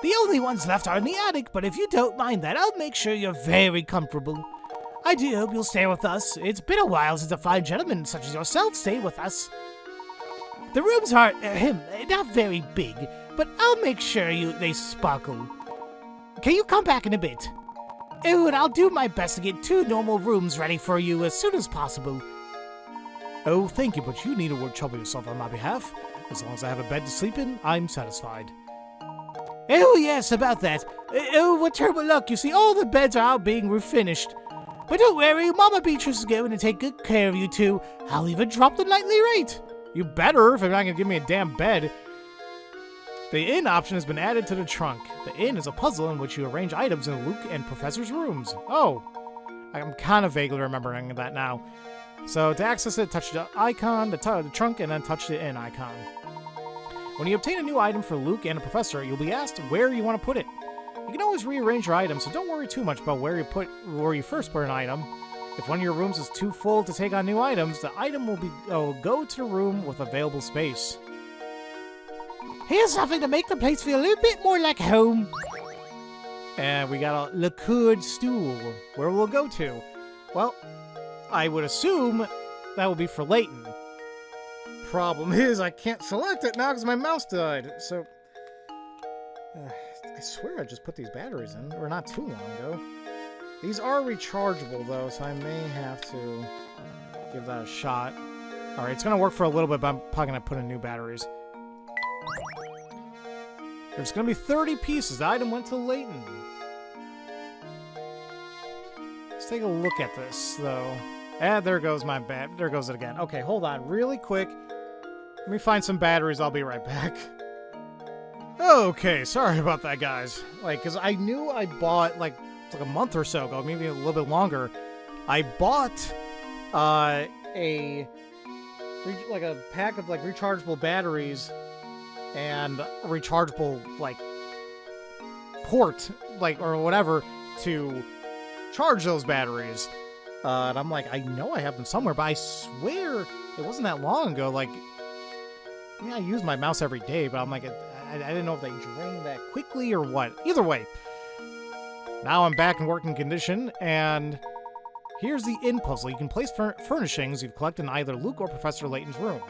The only ones left are in the attic, but if you don't mind that, I'll make sure you're very comfortable. I do hope you'll stay with us. It's been a while since a fine gentleman such as yourself stayed with us. The rooms are, not very big, but I'll make sure they sparkle. Can you come back in a bit? Oh, and I'll do my best to get 2 normal rooms ready for you as soon as possible. Oh, thank you, but you need to trouble yourself on my behalf. As long as I have a bed to sleep in, I'm satisfied. Oh, yes, about that. Oh, what terrible luck. You see, all the beds are out being refinished. But don't worry, Mama Beatrice is going to take good care of you two. I'll even drop the nightly rate. You better, if you're not going to give me a damn bed. The inn option has been added to the trunk. The inn is a puzzle in which you arrange items in Luke and Professor's rooms. Oh, I'm kind of vaguely remembering that now. So to access it, touch the icon, the trunk, and then touch the inn icon. When you obtain a new item for Luke and a Professor, you'll be asked where you want to put it. You can always rearrange your items, so don't worry too much about where you first put an item. If one of your rooms is too full to take on new items, the item will go to the room with available space. Here's something to make the place feel a little bit more like home. And we got a liqueur stool. Where will it go to? Well, I would assume that will be for Layton. Problem is, I can't select it now because my mouse died. So, I swear I just put these batteries in, or not too long ago. These are rechargeable though, so I may have to give that a shot. Alright, it's going to work for a little bit, but I'm probably going to put in new batteries. There's going to be 30 pieces. The item went to Layton. Let's take a look at this, though. Ah, there goes my there goes it again. Okay, hold on really quick. Let me find some batteries. I'll be right back. Okay, sorry about that, guys. Like, because I knew I bought, like a month or so ago, maybe a little bit longer, I bought a pack of, like, rechargeable batteries and a rechargeable, like, port, like, or whatever, to charge those batteries. And I'm like, I know I have them somewhere, but I swear it wasn't that long ago. Like, I mean, I use my mouse every day, but I'm like, I didn't know if they drain that quickly or what. Either way, now I'm back in working condition, and here's the in puzzle. You can place furnishings you've collected in either Luke or Professor Layton's room.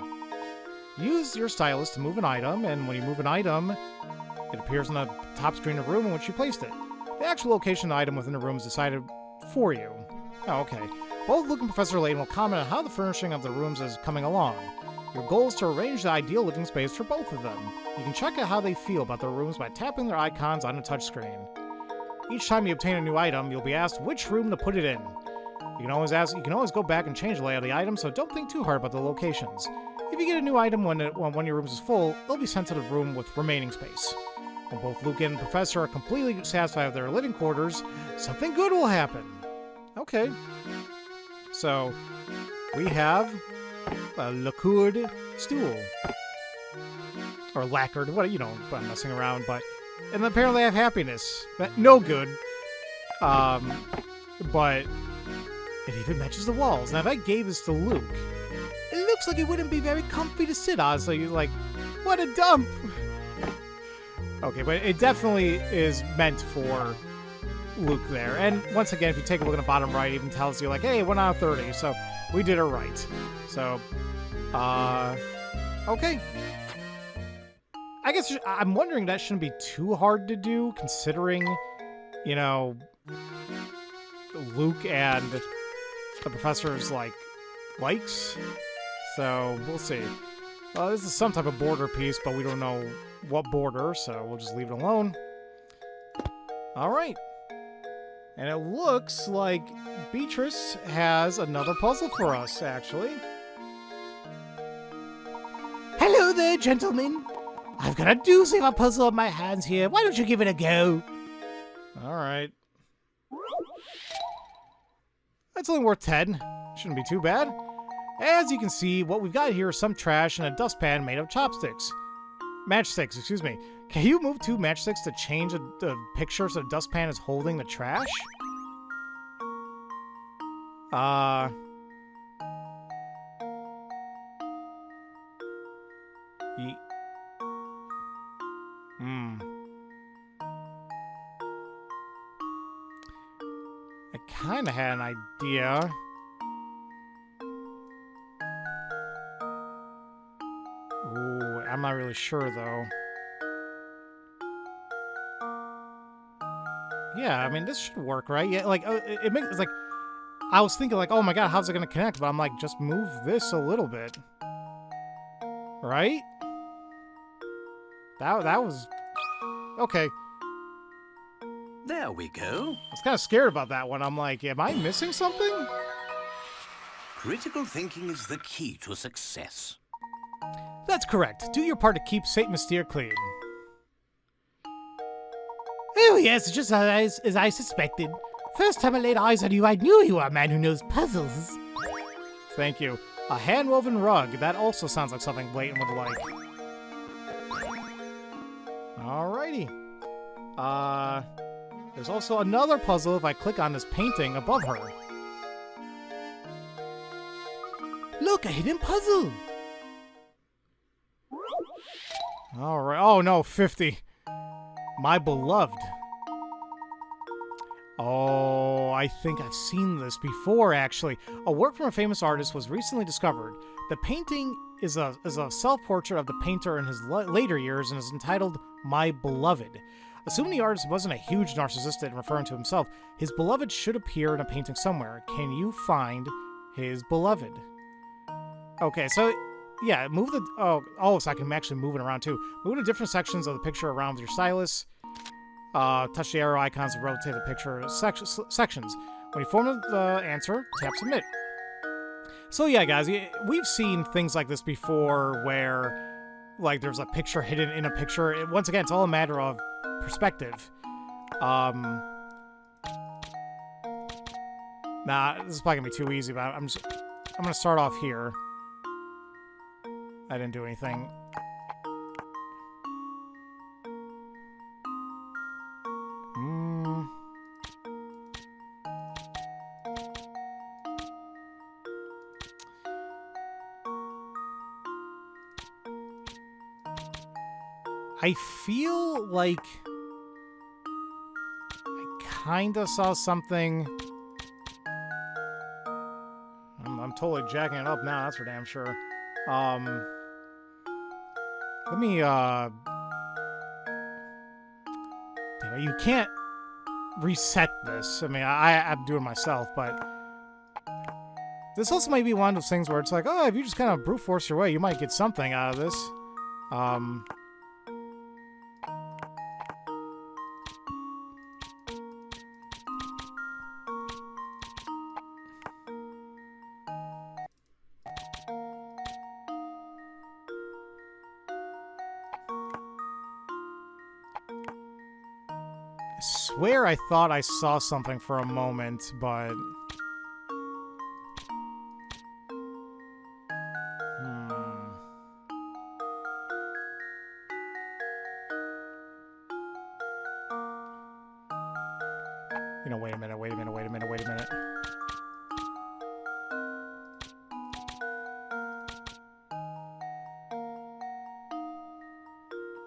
Use your stylus to move an item, and when you move an item, it appears on the top screen of the room in which you placed it. The actual location of the item within the room is decided for you. Oh, okay. Both Luke and Professor Layton will comment on how the furnishing of the rooms is coming along. Your goal is to arrange the ideal living space for both of them. You can check out how they feel about their rooms by tapping their icons on a touchscreen. Each time you obtain a new item, you'll be asked which room to put it in. You can always go back and change the layout of the item, so don't think too hard about the locations. If you get a new item when one of your rooms is full, it'll be sent to the room with remaining space. When both Luke and the Professor are completely satisfied with their living quarters, something good will happen. Okay. So, we have a lacquered stool. Or lacquered, what, you know, I'm messing around, but... And apparently I have happiness. No good. But... It even matches the walls. Now, if I gave this to Luke, it looks like it wouldn't be very comfy to sit on, so you're like, what a dump! Okay, but it definitely is meant for Luke there. And once again, if you take a look at the bottom right, it even tells you, like, hey, 1 out of 30, so we did it right. So, okay. I guess I'm wondering that shouldn't be too hard to do, considering, you know, Luke and the Professor's, like, likes. So, we'll see. Well, this is some type of border piece, but we don't know what border, so we'll just leave it alone. Alright. And it looks like Beatrice has another puzzle for us, actually. Hello there, gentlemen. I've got a doozy of a puzzle on my hands here. Why don't you give it a go? Alright. That's only worth 10. Shouldn't be too bad. As you can see, what we've got here is some trash and a dustpan made of chopsticks. Matchsticks, excuse me. Can you move 2 matchsticks to change the picture so the dustpan is holding the trash? I kinda had an idea. Ooh, I'm not really sure though. Yeah, I mean, this should work, right? Yeah, like, it makes, it's like, I was thinking, like, oh my god, how's it gonna connect? But I'm like, just move this a little bit. Right? That was... Okay. There we go. I was kind of scared about that one. I'm like, am I missing something? Critical thinking is the key to success. That's correct. Do your part to keep St. Mystere clean. Oh yes, just as I suspected. First time I laid eyes on you, I knew you were a man who knows puzzles. Thank you. A hand-woven rug. That also sounds like something Layton would like. Alrighty. There's also another puzzle if I click on this painting above her. Look, a hidden puzzle. All right. Oh, no, 50. My beloved. Oh, I think I've seen this before, actually. A work from a famous artist was recently discovered. The painting is a self-portrait of the painter in his later years and is entitled My Beloved. Assuming the artist wasn't a huge narcissist in referring to himself, his beloved should appear in a painting somewhere. Can you find his beloved? Okay, so, yeah, move the... Oh, so I can actually move it around, too. Move to different sections of the picture around with your stylus. Touch the arrow icons to rotate the picture sections. When you form the answer, tap submit. So yeah, guys, we've seen things like this before where, like, there's a picture hidden in a picture. Once again, it's all a matter of perspective. Nah, this is probably gonna be too easy, but I'm gonna start off here. I didn't do anything. I feel like I kinda saw something. I'm totally jacking it up now, that's for damn sure. Let me, you can't reset this. I mean, I'm doing it myself, but this also might be one of those things where it's like, oh, if you just kind of brute force your way, you might get something out of this. I swear I thought I saw something for a moment, but... You know, wait a minute.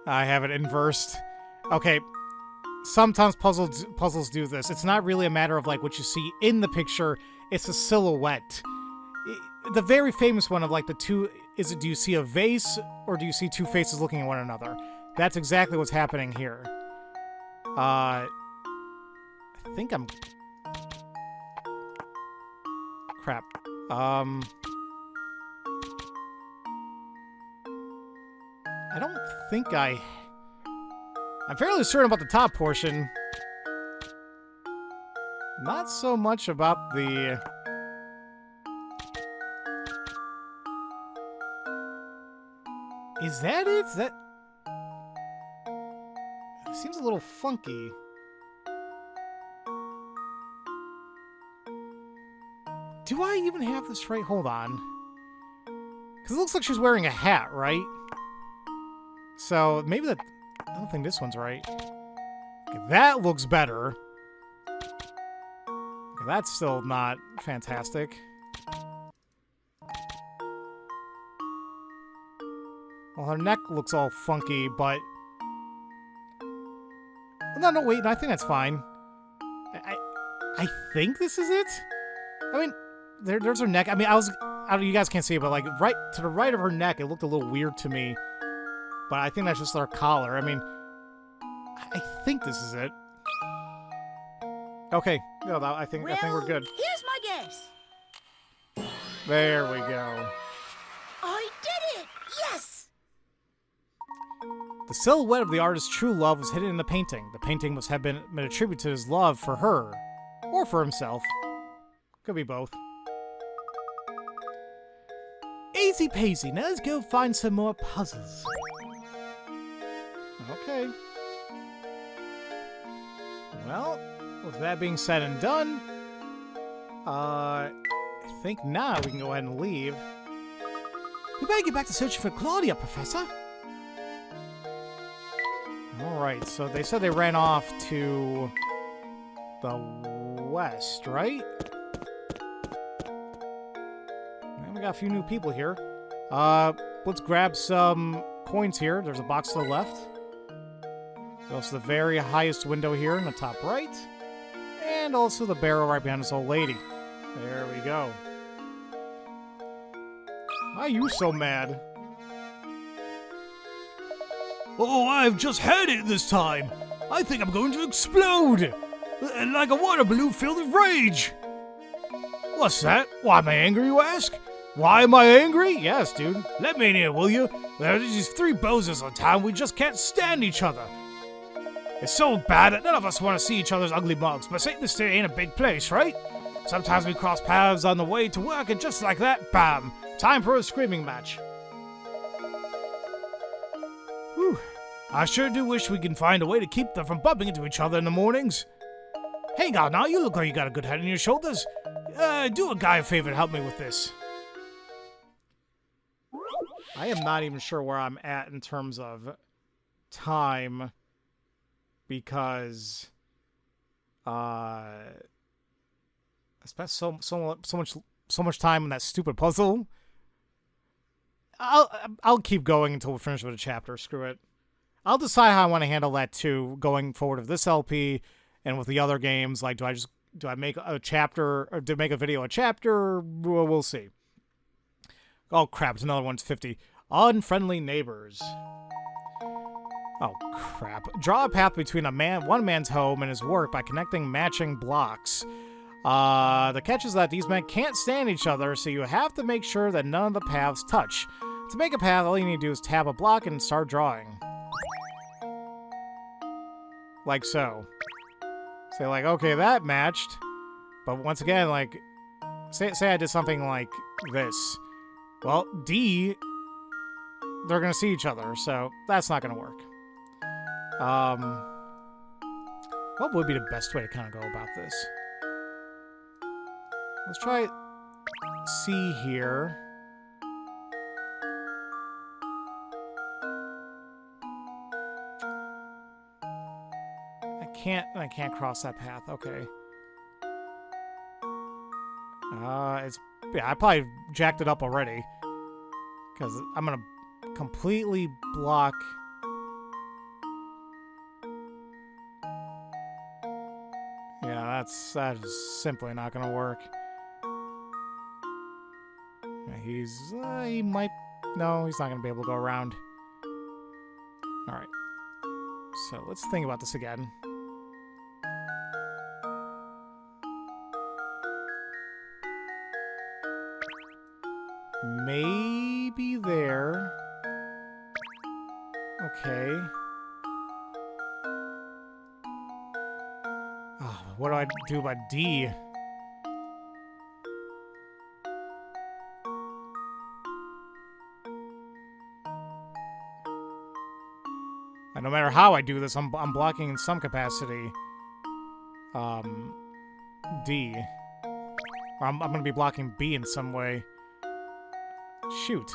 I have it inversed. Okay. Sometimes puzzles do this. It's not really a matter of like what you see in the picture. It's a silhouette. The very famous one of like the two is, do you see a vase or do you see two faces looking at one another? That's exactly what's happening here. I think I'm... Crap. I don't think I'm fairly certain about the top portion. Not so much about the... Is that it? That seems a little funky. Do I even have this right? Hold on. Because it looks like she's wearing a hat, right? So maybe that... I don't think this one's right. Okay, that looks better. Okay, that's still not fantastic. Well, her neck looks all funky, but... No, wait, I think that's fine. I think this is it? I mean, there's her neck. I mean, you guys can't see it, but like right to the right of her neck, it looked a little weird to me. But I think that's just her collar. I mean, I think this is it. Okay, no, I think we're good. Here's my guess. There we go. I did it! Yes! The silhouette of the artist's true love was hidden in the painting. The painting must have been a tribute to his love for her, or for himself. Could be both. Easy peasy. Now let's go find some more puzzles. Okay. Well, with that being said and done, I think now we can go ahead and leave. We better get back to searching for Claudia, Professor. Alright, so they said they ran off to the west, right? And we got a few new people here. Let's grab some coins here. There's a box to the left. There's also the very highest window here in the top right. And also the barrel right behind this old lady. There we go. Why are you so mad? Oh, I've just had it this time. I think I'm going to explode. Like a water balloon filled with rage. What's that? Why am I angry, you ask? Why am I angry? Yes, dude. Let me in here, will you? There's these three bozos in town. We just can't stand each other. It's so bad that none of us want to see each other's ugly mugs, but St. Mystere ain't a big place, right? Sometimes we cross paths on the way to work, and just like that, bam! Time for a screaming match. Whew. I sure do wish we can find a way to keep them from bumping into each other in the mornings. Hang on now, you look like you got a good head on your shoulders. Do a guy a favor and help me with this. I am not even sure where I'm at in terms of time, because I spent so much time on that stupid puzzle. I'll keep going until we're finished with the chapter. Screw it. I'll decide how I want to handle that too, going forward with this LP and with the other games. Like, do I make a chapter, or do I make a video a chapter? We'll see. Oh crap! It's another 150. Unfriendly neighbors. Oh crap! Draw a path between one man's home and his work by connecting matching blocks. The catch is that these men can't stand each other, so you have to make sure that none of the paths touch. To make a path, all you need to do is tap a block and start drawing. Like so. Say like, okay, that matched. But once again, like, say I did something like this. Well, D, they're gonna see each other, so that's not gonna work. What would be the best way to kind of go about this? Let's try C here. I can't cross that path. Okay. I probably jacked it up already, because I'm gonna completely block. Yeah, that is simply not gonna work. He might. No, he's not gonna be able to go around. All right. So let's think about this again. Maybe there. Okay. Oh, what do I do about D? And no matter how I do this, I'm blocking in some capacity. D. Or I'm gonna be blocking B in some way. Shoot.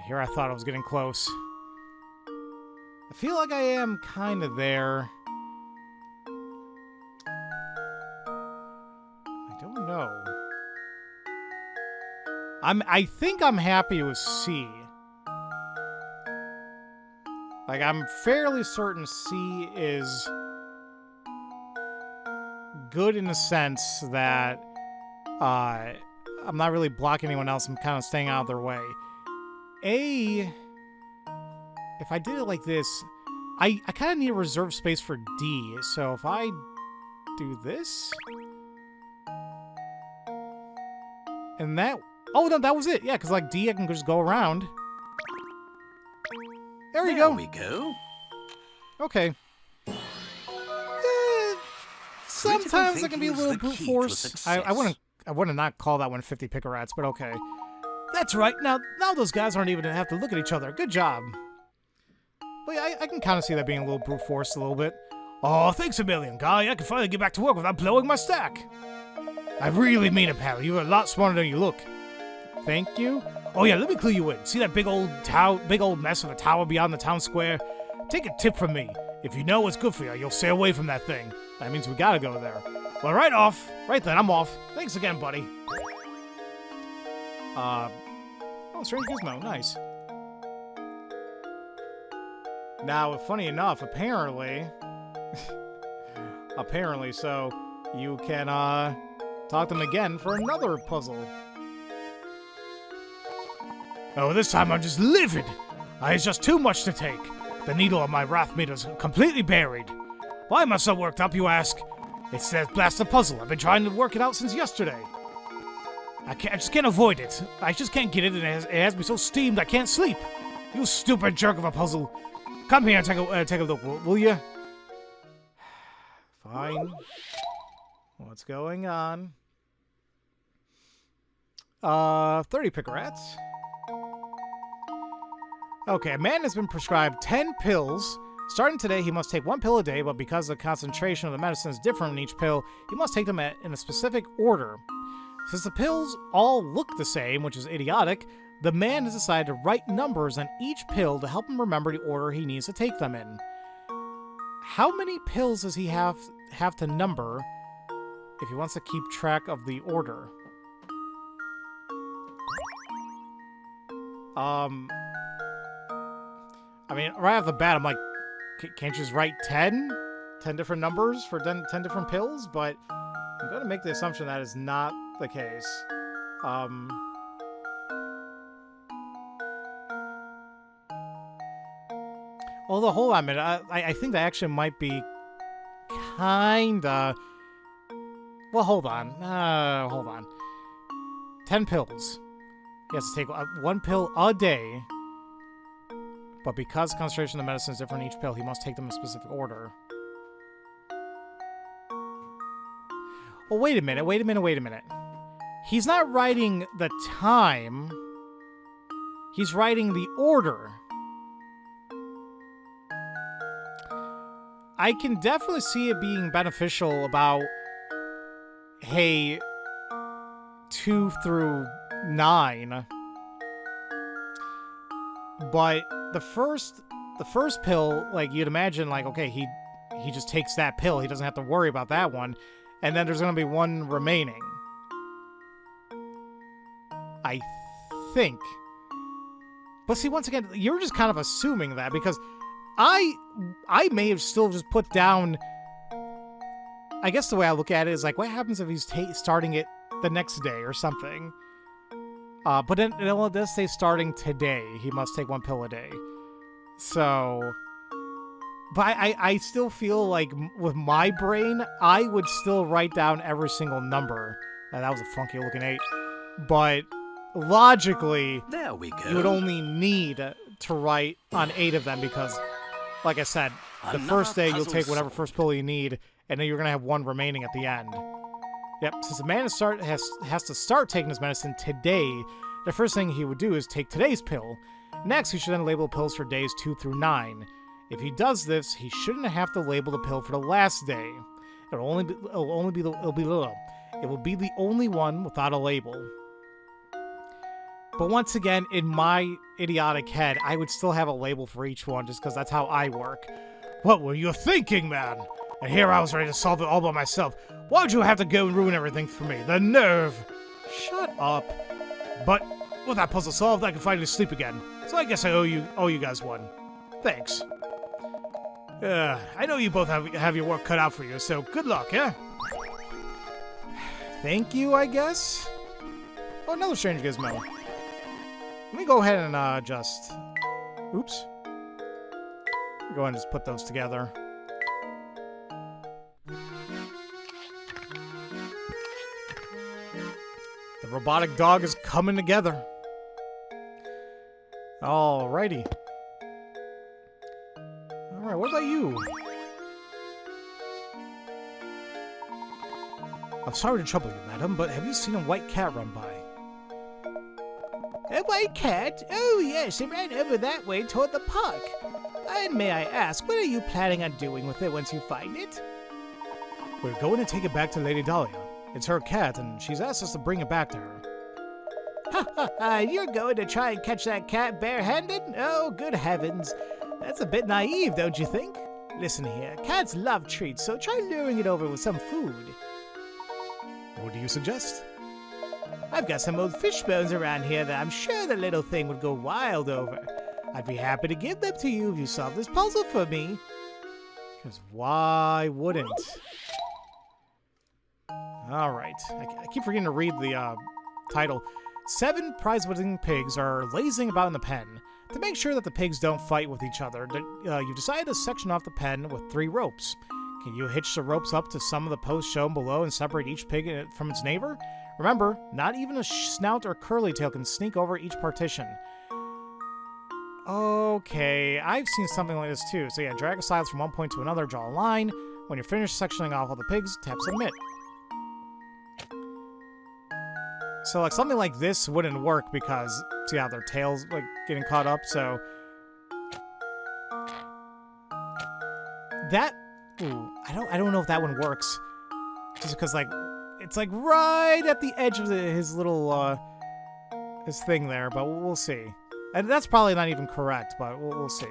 Here I thought I was getting close. I feel like I am kind of there. I don't know. I think I'm happy with C. Like, I'm fairly certain C is good in the sense that I'm not really blocking anyone else. I'm kind of staying out of their way. A, if I did it like this, I kind of need a reserve space for D. So if I do this, and that, oh no, that was it. Yeah, because like D, I can just go around. There you go. There we go. Okay. Sometimes it can be a little brute force. I wouldn't not call that 150 pick-a-rats, but okay. That's right. Now those guys aren't even gonna have to look at each other. Good job. But yeah, I can kind of see that being a little brute force a little bit. Oh, thanks a million, guy. I can finally get back to work without blowing my stack. I really mean it, pal. You're a lot smarter than you look. Thank you. Oh yeah, let me clue you in. See that big old mess of a tower beyond the town square? Take a tip from me. If you know what's good for you, you'll stay away from that thing. That means we gotta go there. Well, right off. Right then, I'm off. Thanks again, buddy. Oh, strange gizmo. Nice. Now, funny enough, apparently... apparently, so you can, talk to them again for another puzzle. Oh, this time I'm just livid. It's just too much to take. The needle on my wrath meter's completely buried. Why am I so worked up, you ask? It says blast the puzzle. I've been trying to work it out since yesterday. I just can't avoid it. I just can't get it, and it has me so steamed I can't sleep. You stupid jerk of a puzzle. Come here and take a look, will you? Fine. What's going on? 30 picarats. Okay, a man has been prescribed 10 pills. Starting today, he must take 1 pill a day, but because the concentration of the medicine is different in each pill, he must take them in a specific order. Since the pills all look the same, which is idiotic, the man has decided to write numbers on each pill to help him remember the order he needs to take them in. How many pills does he have to number if he wants to keep track of the order? I mean, right off the bat, I'm like, can't you just write 10? 10 different numbers for 10 different pills? But I'm going to make the assumption that is not the case. Although, hold on a minute. I think that actually might be kinda... Well, hold on. Hold on. 10 pills. He has to take 1 pill a day. But because concentration of the medicine is different in each pill, he must take them in a specific order. Well, wait a minute. He's not writing the time. He's writing the order. I can definitely see it being beneficial about, hey, 2 through 9. But the first pill, like, you'd imagine, like, okay, he just takes that pill. He doesn't have to worry about that one. And then there's going to be 1 remaining. I think. But see, once again, you're just kind of assuming that, because I may have still just put down... I guess the way I look at it is, like, what happens if he's starting it the next day or something? But then it does say starting today, he must take 1 pill a day. So... But I still feel like, with my brain, I would still write down every single number. That was a funky looking 8. But logically, There we go. you would only need to write on 8 of them because, like I said, the Another first day you'll puzzle take whatever solved. first pill you need, and then you're going to have 1 remaining at the end. Yep, since the man has to start taking his medicine today, the first thing he would do is take today's pill. Next, he should then label pills for days 2 through 9. If he does this, he shouldn't have to label the pill for the last day. It will be the only one without a label. But once again, in my idiotic head, I would still have a label for each one just because that's how I work. What were you thinking, man? And here I was ready to solve it all by myself. Why'd you have to go and ruin everything for me? The nerve! Shut up. But with that puzzle solved, I can finally sleep again. So I guess I owe you guys one. Thanks. I know you both have your work cut out for you, so good luck, yeah? Thank you, I guess? Oh, another strange gizmo. Let me go ahead and just... Oops. Go ahead and just put those together. The robotic dog is coming together. Alrighty. Alright, what about you? I'm sorry to trouble you, madam, but have you seen a white cat run by? A white cat? Oh, yes, it ran over that way toward the park. And may I ask, what are you planning on doing with it once you find it? We're going to take it back to Lady Dahlia. It's her cat, and she's asked us to bring it back to her. Ha ha ha, you're going to try and catch that cat barehanded? Oh, good heavens. That's a bit naive, don't you think? Listen here, cats love treats, so try luring it over with some food. What do you suggest? I've got some old fish bones around here that I'm sure the little thing would go wild over. I'd be happy to give them to you if you solve this puzzle for me. Because why wouldn't? Alright. I keep forgetting to read the title. 7 prize-winning pigs are lazing about in the pen. To make sure that the pigs don't fight with each other, you've decided to section off the pen with 3 ropes. Can you hitch the ropes up to some of the posts shown below and separate each pig from its neighbor? Remember, not even a snout or curly tail can sneak over each partition. Okay, I've seen something like this too. So yeah, drag a stylus from one point to another, draw a line. When you're finished sectioning off all the pigs, tap submit. So like something like this wouldn't work because see how their tails like getting caught up, so that I don't know if that one works. Just because like it's like right at the edge of his little his thing there, but we'll see. And that's probably not even correct, but we'll see.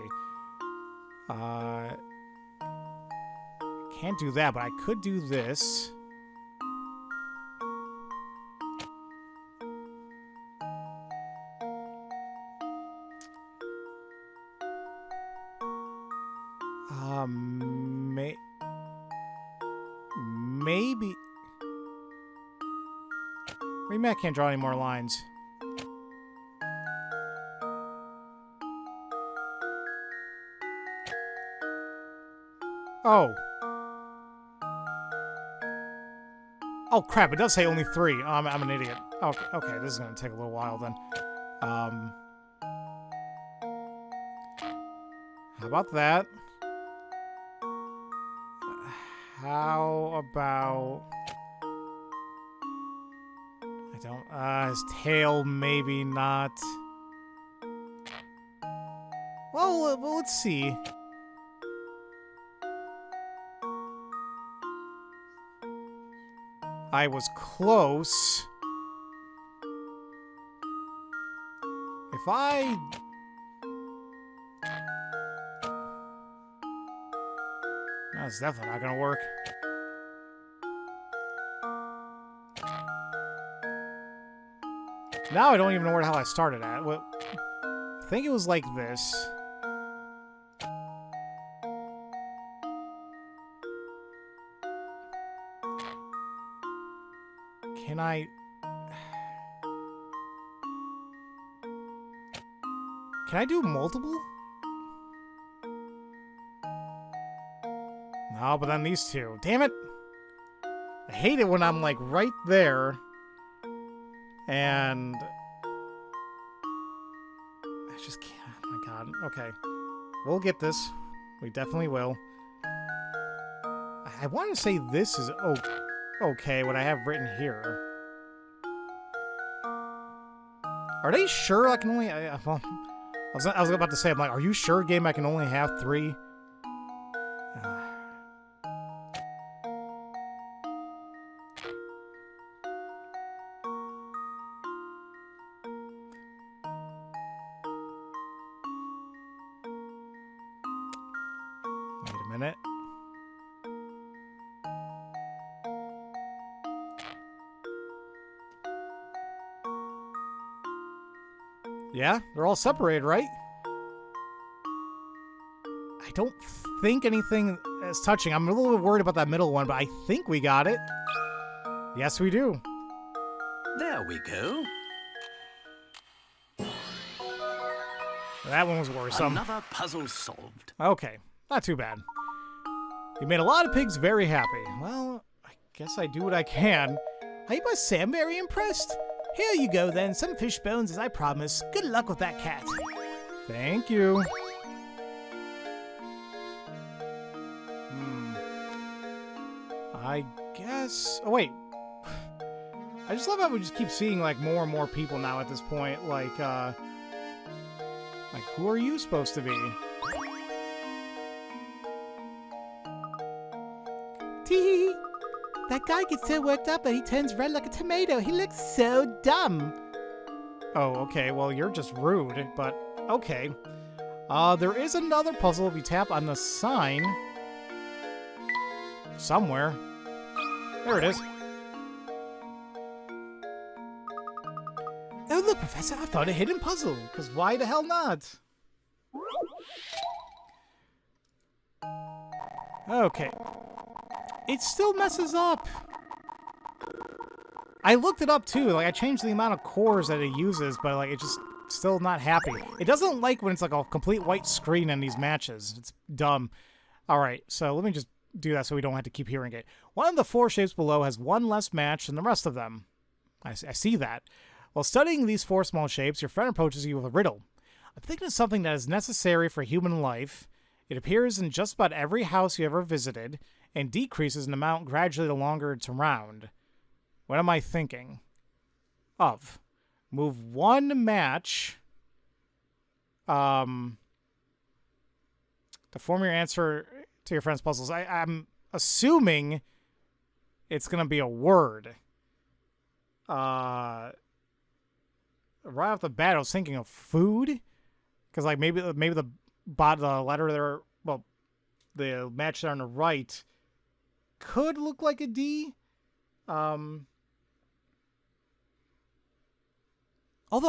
Can't do that, but I could do this. Maybe. Maybe I can't draw any more lines. Oh. Oh crap! It does say only 3. Oh, I'm an idiot. Okay, this is gonna take a little while then. How about that? How about... I don't... his tail, maybe not. Well, let's see. I was close. If I... That's definitely not gonna work. Now I don't even know where the hell I started at. Well, I think it was like this. Can I... Can I do multiple? No, but then these 2. Damn it! I hate it when I'm like right there. And... I just can't... Oh my god. Okay. We'll get this. We definitely will. I want to say this is... okay, what I have written here. Are they sure I can only... well, I was about to say, I'm like, are you sure, game, I can only have 3? Wait a minute. Yeah, they're all separated, right? I don't think anything is touching. I'm a little bit worried about that middle one, but I think we got it. Yes, we do. There we go. That one was worrisome. Another puzzle solved. Okay, not too bad. You made a lot of pigs very happy. Well, I guess I do what I can. I must say I'm very impressed. Here you go then, some fish bones as I promised. Good luck with that cat. Thank you. I guess... Oh, wait. I just love how we just keep seeing, like, more and more people now at this point. Like, who are you supposed to be? Tee-hee. That guy gets so worked up that he turns red like a tomato. He looks so dumb. Oh, okay. Well, you're just rude, but okay. There is another puzzle if you tap on the sign. Somewhere. There it is. Professor, I found a hidden puzzle. Because why the hell not? Okay. It still messes up. I looked it up too. Like, I changed the amount of cores that it uses, but like, it's just still not happy. It doesn't like when it's like a complete white screen in these matches. It's dumb. All right, so let me just do that so we don't have to keep hearing it. One of the 4 shapes below has 1 less match than the rest of them. I see that. While studying these 4 small shapes, your friend approaches you with a riddle. I'm thinking of something that is necessary for human life. It appears in just about every house you ever visited, and decreases in amount gradually the longer it's around. What am I thinking of? Move 1 match to form your answer to your friend's puzzles. I'm assuming it's going to be a word. Right off the bat, I was thinking of food. Because like maybe the letter there, well, the match there on the right could look like a D. Although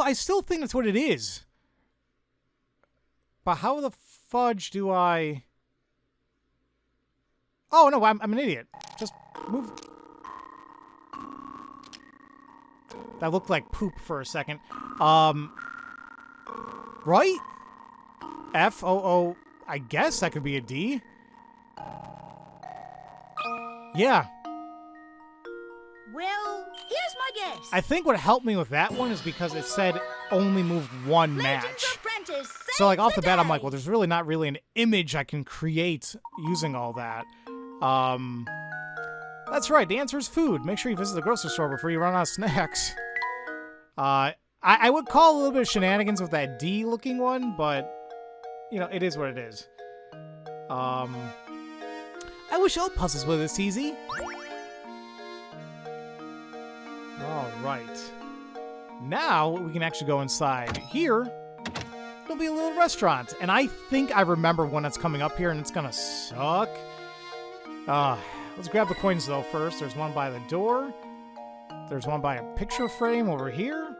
I still think that's what it is. But how the fudge do I... Oh, no, I'm an idiot. Just move... That looked like poop for a second. Right? F-O-O... I guess that could be a D. Yeah. Well, here's my guess. I think what helped me with that one is because it said only move 1 match. Apprentice, So like off the bat, I'm day. like, well, there's really not really an image I can create using all that. That's right. The answer is food. Make sure you visit the grocery store before you run out of snacks. I would call a little bit of shenanigans with that D-looking one, but you know, it is what it is. I wish all puzzles were this easy. All right. Now we can actually go inside. Here, it'll be a little restaurant. And I think I remember when it's coming up here, and it's gonna suck. Let's grab the coins, though, first. There's one by the door. There's one by a picture frame over here.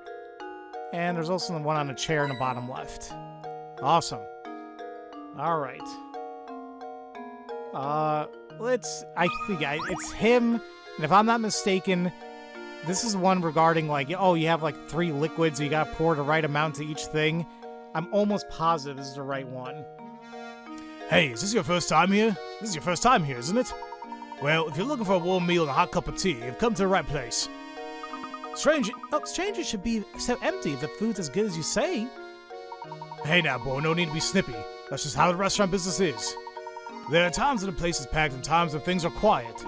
And there's also the one on a chair in the bottom left. Awesome. All right. It's him. And if I'm not mistaken, this is one regarding, like, oh, you have, like, 3 liquids, so you gotta pour the right amount to each thing. I'm almost positive this is the right one. Hey, is this your first time here? This is your first time here, isn't it? Well, if you're looking for a warm meal and a hot cup of tea, you've come to the right place. Strangers should be so empty if the food's as good as you say. Hey now, boy, no need to be snippy. That's just how the restaurant business is. There are times when the place is packed and times when things are quiet.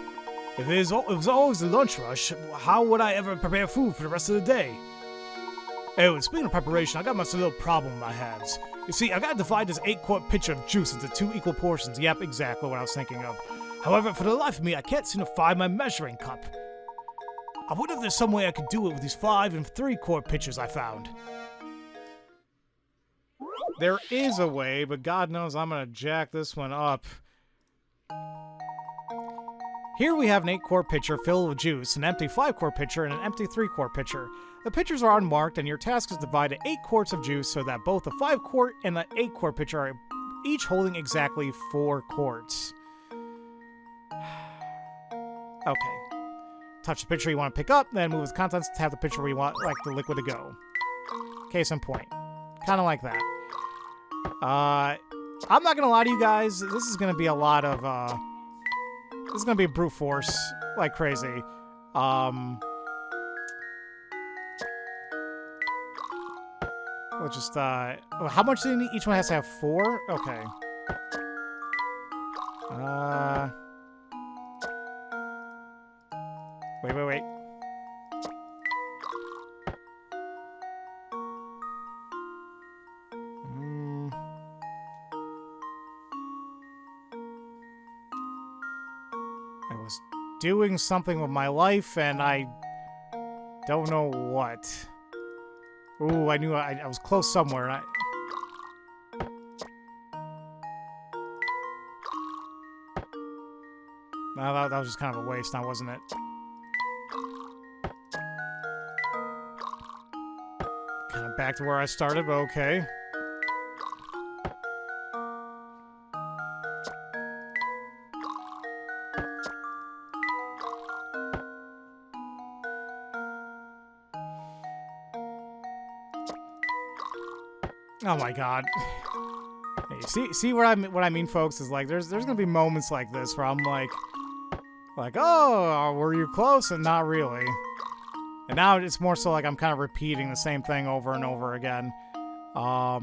If it was always a lunch rush, how would I ever prepare food for the rest of the day? Oh, and speaking of preparation, I got myself a little problem in my hands. You see, I gotta divide this 8-quart pitcher of juice into 2 equal portions. Yep, exactly what I was thinking of. However, for the life of me, I can't seem to find my measuring cup. I wonder if there's some way I could do it with these 5 and 3-quart pitchers I found. There is a way, but God knows I'm gonna jack this one up. Here we have an 8-quart pitcher filled with juice, an empty 5-quart pitcher, and an empty 3-quart pitcher. The pitchers are unmarked, and your task is to divide 8 quarts of juice so that both the 5-quart and the 8-quart pitcher are each holding exactly 4 quarts. Okay. Touch the pitcher you want to pick up, then move its contents to have the pitcher where you want like the liquid to go. Case in point. Kind of like that. I'm not gonna lie to you guys, this is gonna be a lot of, this is gonna be brute force like crazy. We'll just, how much do you need? Each one has to have 4? Okay. Wait. I was doing something with my life, and I don't know what. Ooh, I knew I was close somewhere, and that was just kind of a waste now, wasn't it? God, Back to where I started, but okay. Oh my god. Hey, see what I mean, folks, is like there's gonna be moments like this where I'm like, oh, were you close? And not really. And now it's more so like I'm kind of repeating the same thing over and over again. I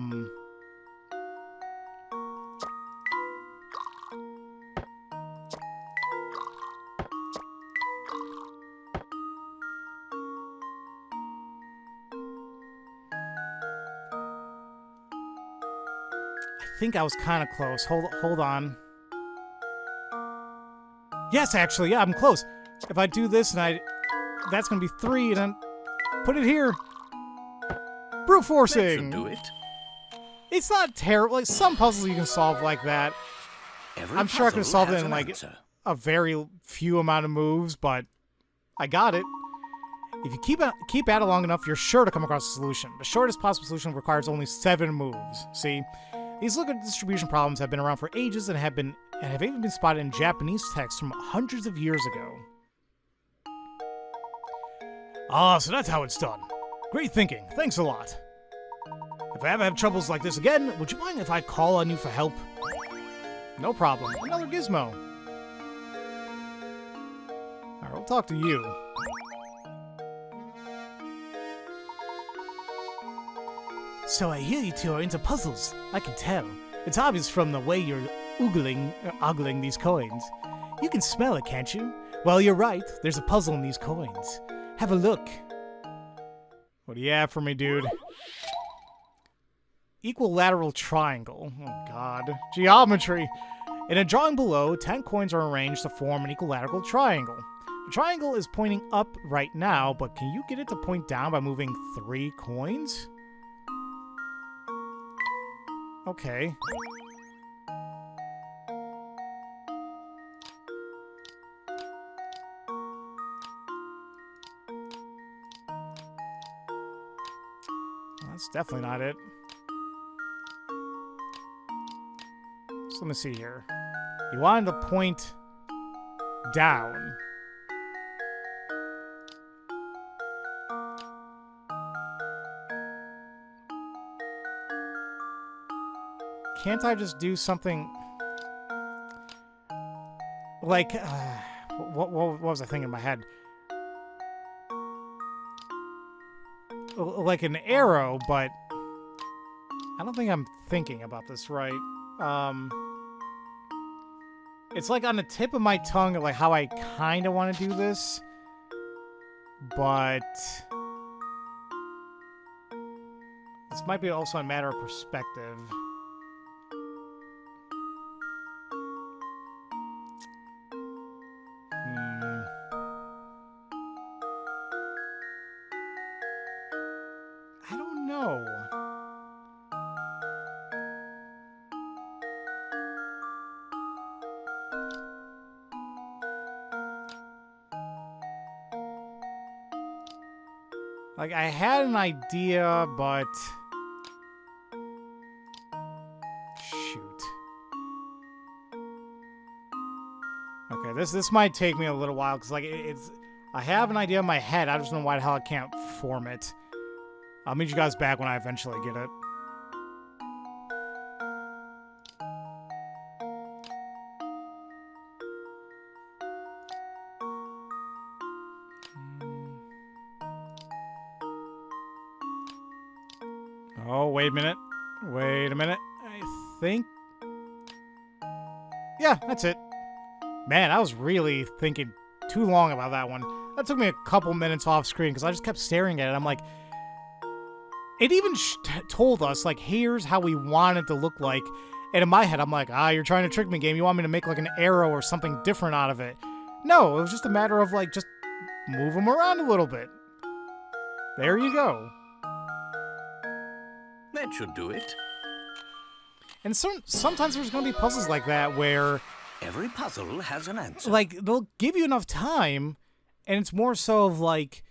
think I was kind of close. Hold on. Yes, actually, yeah, I'm close. If I do this and that's gonna be 3, and then put it here. Brute forcing. That should do it. It's not terrible. Like, some puzzles you can solve like that. I'm sure I could have solved it in like a very few amount of moves, but I got it. If you keep at it long enough, you're sure to come across a solution. The shortest possible solution requires only 7 moves. See, these liquid distribution problems have been around for ages and have even been spotted in Japanese texts from hundreds of years ago. Ah, so that's how it's done. Great thinking. Thanks a lot. If I ever have troubles like this again, would you mind if I call on you for help? No problem. Another gizmo. Alright, we'll talk to you. So I hear you two are into puzzles. I can tell. It's obvious from the way you're ogling these coins. You can smell it, can't you? Well, you're right. There's a puzzle in these coins. Have a look. What do you have for me, dude? Equilateral triangle. Oh, God. Geometry. In a drawing below, 10 coins are arranged to form an equilateral triangle. The triangle is pointing up right now, but can you get it to point down by moving 3 coins? Okay. That's definitely not it. So let me see here. You wanted to point down. Can't I just do something like what was I thinking in my head? Like an arrow, but I don't think I'm thinking about this right. It's like on the tip of my tongue, like how I kind of want to do this, but this might be also a matter of perspective. I don't know. Like, I had an idea, but shoot. Okay, this might take me a little while, because, like, I have an idea in my head. I just don't know why the hell I can't form it. I'll meet you guys back when I eventually get it. Oh, wait a minute. Wait a minute. I think... yeah, that's it. Man, I was really thinking too long about that one. That took me a couple minutes off screen because I just kept staring at it. I'm like... it even told us, like, here's how we want it to look like. And in my head, I'm like, you're trying to trick me, game. You want me to make, like, an arrow or something different out of it. No, it was just a matter of, like, just move them around a little bit. There you go. That should do it. And sometimes there's going to be puzzles like that where... every puzzle has an answer. like, they'll give you enough time, and it's more so of, like,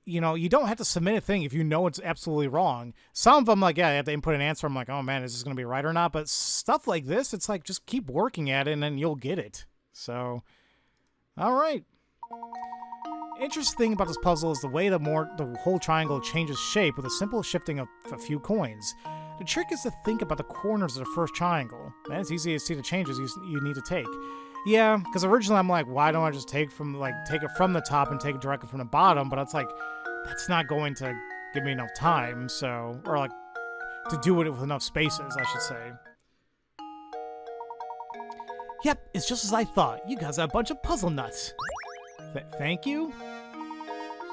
you know, you don't have to submit a thing if you know it's absolutely wrong. Some of them, like, yeah, you have to input an answer. I'm like, oh man, is this going to be right or not? But stuff like this, it's like, just keep working at it and then you'll get it. So, all right. Interesting thing about this puzzle is the way the whole triangle changes shape with a simple shifting of a few coins. The trick is to think about the corners of the first triangle. Then it's easy to see the changes you need to take. Yeah, because originally I'm like, why don't I just take it from the top and take it directly from the bottom? But it's like, that's not going to give me enough time, so, or like, to do it with enough spaces, I should say. Yep, it's just as I thought. You guys are a bunch of puzzle nuts. Thank you?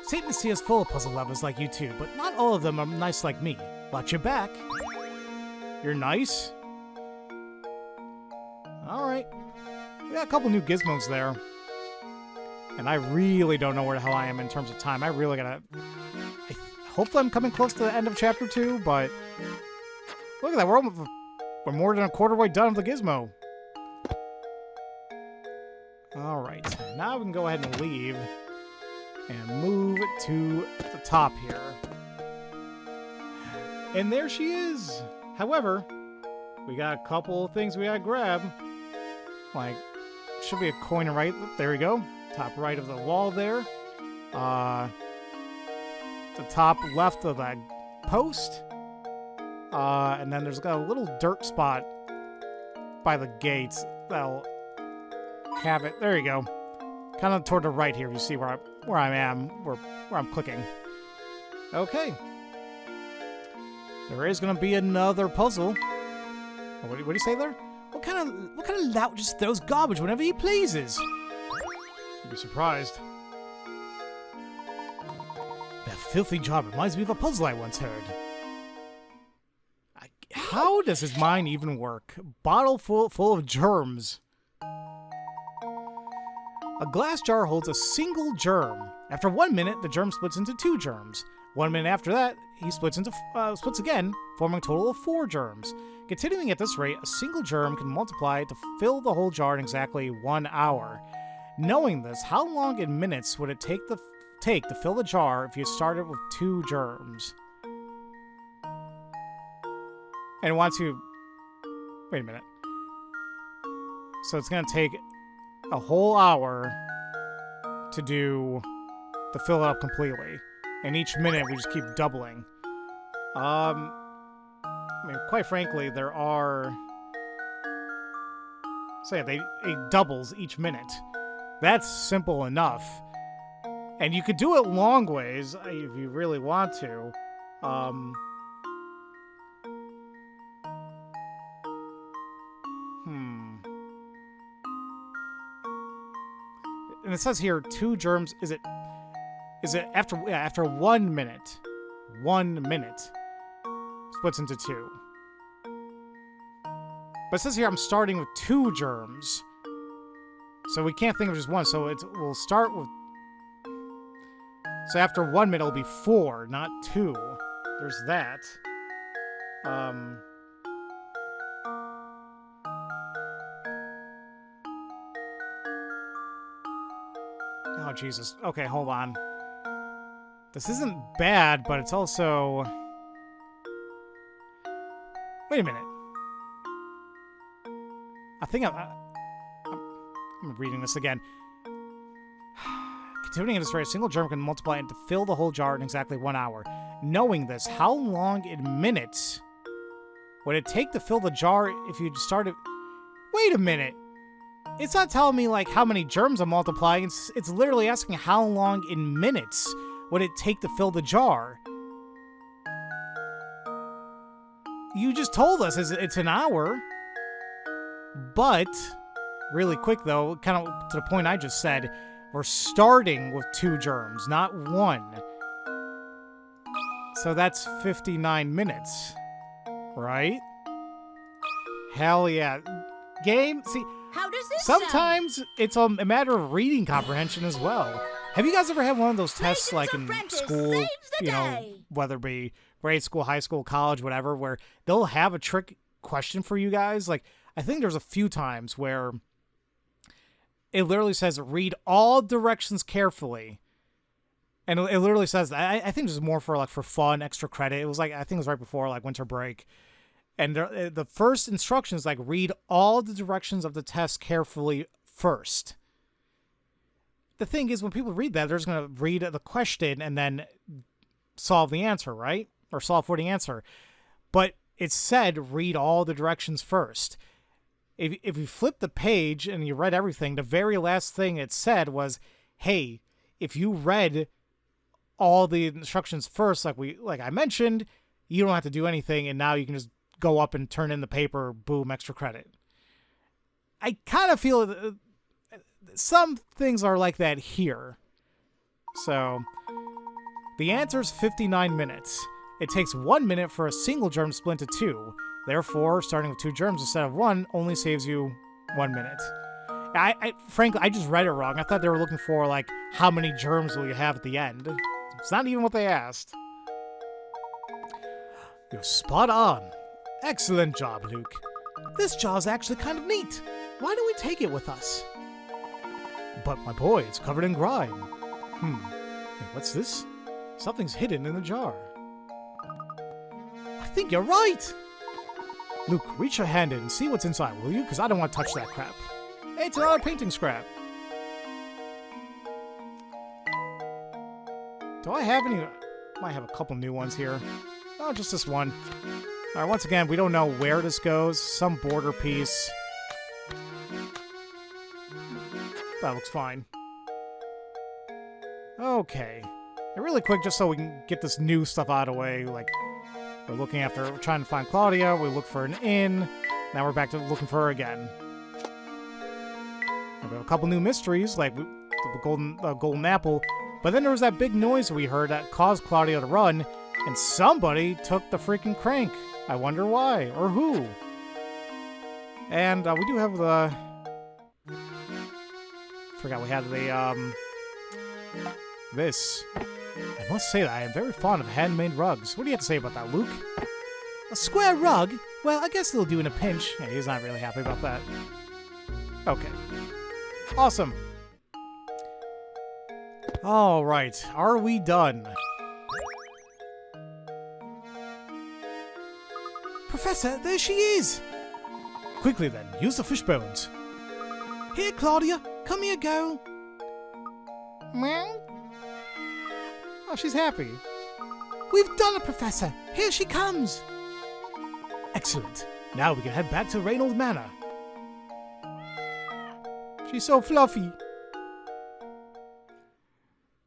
St. Mystere is full of puzzle lovers like you two, but not all of them are nice like me. Watch your back. You're nice? Alright. We got a couple new gizmos there. And I really don't know where the hell I am in terms of time. I really gotta... Hopefully I'm coming close to the end of Chapter 2, but... Look at that, we're more than a quarter way done with the gizmo. Alright, now we can go ahead and leave. And move to the top here. And there she is! However, we got a couple of things we gotta grab. Like, should be a coin right. There we go. Top right of the wall there. The top left of that post. And then there's got a little dirt spot by the gates that'll have it. There you go. Kind of toward the right here. You see where I am, where I'm clicking. Okay. There is going to be another puzzle. What do you say there? What kind of lout just throws garbage whenever he pleases? You'd be surprised. That filthy jar reminds me of a puzzle I once heard. How does his mind even work? Bottle full of germs. A glass jar holds a single germ. After 1 minute, the germ splits into 2 germs. 1 minute after that, he splits again, forming a total of 4 germs. Continuing at this rate, a single germ can multiply to fill the whole jar in exactly 1 hour. Knowing this, how long in minutes would it take to fill the jar if you started with 2 germs? And once you... Wait a minute. So it's going to take a whole hour to fill it up completely. And each minute we just keep doubling. I mean, quite frankly, there are... So yeah, it doubles each minute. That's simple enough. And you could do it long ways if you really want to. And it says here 2 germs. Is it after 1 minute? 1 minute splits into 2. But it says here I'm starting with 2 germs. So we can't think of just one. So we'll start with... So after 1 minute, it'll be 4, not 2. There's that. Oh, Jesus. Okay, hold on. This isn't bad, but it's also... Wait a minute. I think I'm reading this again. Continuing at this rate, a single germ can multiply and to fill the whole jar in exactly 1 hour. Knowing this, how long in minutes would it take to fill the jar if you started... Wait a minute. It's not telling me, like, how many germs I'm multiplying. It's literally asking how long in minutes would it take to fill the jar. You just told us it's an hour. But, really quick, though, kind of to the point I just said, we're starting with 2 germs, not 1. So that's 59 minutes. Right? Hell yeah. Game, see... How does this Sometimes it's a matter of reading comprehension as well. Have you guys ever had one of those tests, like in school, you know, whether it be grade school, high school, college, whatever, where they'll have a trick question for you guys? Like, I think there's a few times where it literally says, read all directions carefully. And it literally says that. I think this is more for for fun, extra credit. It was I think it was right before winter break. And the first instruction is read all the directions of the test carefully first. The thing is, when people read that, they're just going to read the question and then solve the answer, right? Or solve for the answer. But it said read all the directions first. If you flip the page and you read everything, the very last thing it said was, hey, if you read all the instructions first, like I mentioned, you don't have to do anything, and now you can just go up and turn in the paper, boom, extra credit. I kind of feel some things are like that here. So, the answer is 59 minutes. It takes 1 minute for a single germ to split into 2. Therefore, starting with 2 germs instead of 1 only saves you 1 minute. Frankly, I just read it wrong. I thought they were looking for, how many germs will you have at the end. It's not even what they asked. You're spot on. Excellent job, Luke. This jar's actually kind of neat. Why don't we take it with us? But my boy, it's covered in grime. Hey, what's this? Something's hidden in the jar. I think you're right. Luke, reach your hand in and see what's inside, will you? Because I don't want to touch that crap. Hey, it's another painting scrap. Do I have any? Might have a couple new ones here. Oh, just this one. Alright, once again, we don't know where this goes. Some border piece. That looks fine. Okay. And really quick, just so we can get this new stuff out of the way, we're trying to find Claudia, we look for an inn, now we're back to looking for her again. And we have a couple new mysteries, like the golden apple, but then there was that big noise we heard that caused Claudia to run, and somebody took the freaking crank. I wonder why, or who. And we do have the... Forgot we had the, this. I must say that I am very fond of handmade rugs. What do you have to say about that, Luke? A square rug? Well, I guess they'll do in a pinch. Yeah, he's not really happy about that. Okay. Awesome. Alright, are we done? Professor, there she is! Quickly then, use the fish bones. Here, Claudia, come here, girl. Meow. Oh, she's happy. We've done it, Professor. Here she comes. Excellent. Now we can head back to Reinhold Manor. She's so fluffy.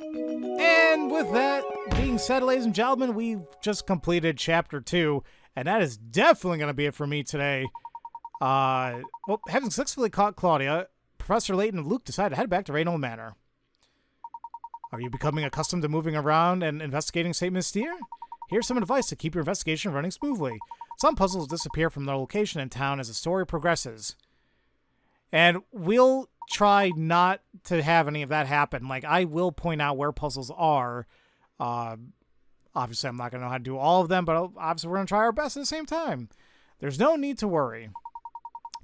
And with that being said, ladies and gentlemen, we've just completed Chapter 2, and that is definitely going to be it for me today. Well, having successfully caught Claudia, Professor Layton and Luke decided to head back to Reinhold Manor. Are you becoming accustomed to moving around and investigating St. Mystere? Here's some advice to keep your investigation running smoothly. Some puzzles disappear from their location in town as the story progresses. And we'll try not to have any of that happen. I will point out where puzzles are. Obviously, I'm not going to know how to do all of them, but obviously we're going to try our best at the same time. There's no need to worry.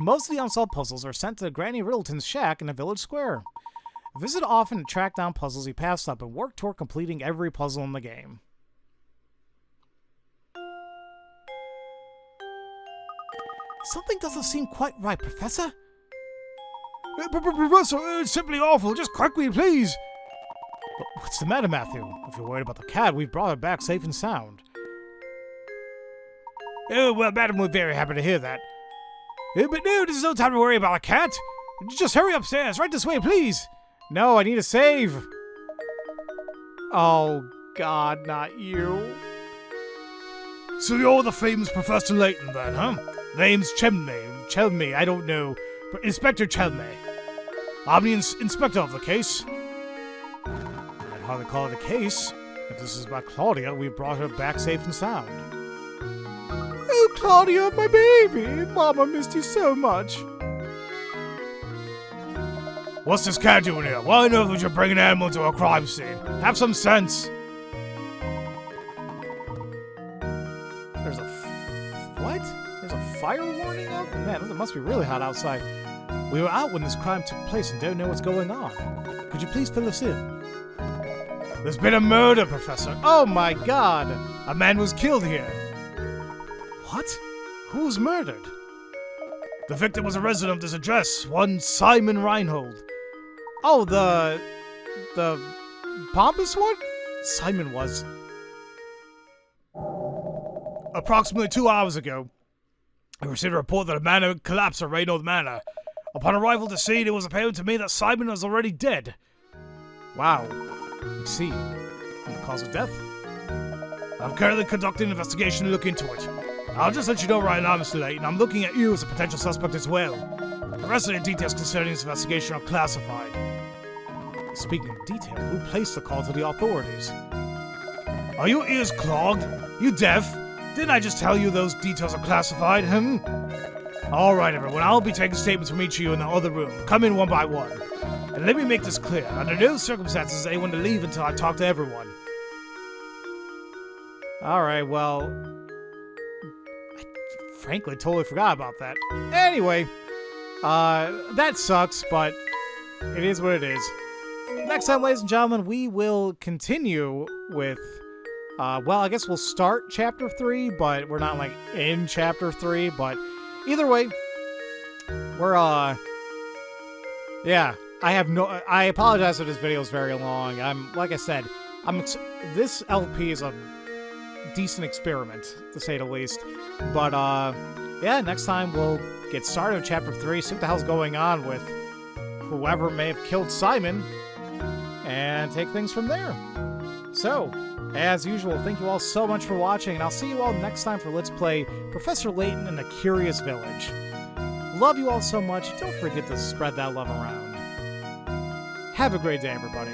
Most of the unsolved puzzles are sent to Granny Riddleton's shack in the village square. Visit often to track down puzzles you passed up and work toward completing every puzzle in the game. Something doesn't seem quite right, Professor. Professor, it's simply awful. Just quickly, please. What's the matter, Matthew? If you're worried about the cat, we've brought her back safe and sound. Oh, well, madam, we're very happy to hear that. But no, there's no time to worry about a cat. Just hurry upstairs. Right this way, please. No, I need a save. Oh, God, not you. So you're the famous Professor Layton, then, huh? Name's Chelme, I don't know. Inspector Chelme. I'm the inspector of the case. I'd hardly call it a case. If this is about Claudia, we've brought her back safe and sound. Oh, Claudia, my baby! Mama missed you so much. What's this cat doing here? Why on earth would you bring an animal to a crime scene? Have some sense. There's a what? There's a fire warning up? Man, it must be really hot outside. We were out when this crime took place and don't know what's going on. Could you please fill us in? There's been a murder, Professor. Oh my god! A man was killed here. What? Who was murdered? The victim was a resident of this address, one Simon Reinhold. Oh, the pompous one? Simon was. Approximately 2 hours ago, I received a report that a man had collapsed at Reinhold Manor. Upon arrival to scene, it was apparent to me that Simon was already dead. Wow. I see. And the cause of death? I'm currently conducting an investigation to look into it. I'll just let you know right now, Mr. Layton, I'm looking at you as a potential suspect as well. The rest of the details concerning this investigation are classified. Speaking of detail, who placed the call to the authorities? Are your ears clogged? You deaf? Didn't I just tell you those details are classified, Alright, everyone, I'll be taking statements from each of you in the other room. Come in one by one. And let me make this clear. Under no circumstances is anyone to leave until I talk to everyone. Alright, well... I frankly totally forgot about that. Anyway, that sucks, but it is what it is. Next time, ladies and gentlemen, we will continue with... well, I guess we'll start Chapter 3, but we're not, like, in Chapter 3, but either way, we're, yeah, I apologize if this video is very long. Like I said, this LP is a decent experiment, to say the least, but, yeah, next time we'll get started with Chapter 3, see what the hell's going on with whoever may have killed Simon, and take things from there. So, as usual, thank you all so much for watching, and I'll see you all next time for Let's Play Professor Layton in the Curious Village. Love you all so much. Don't forget to spread that love around. Have a great day, everybody.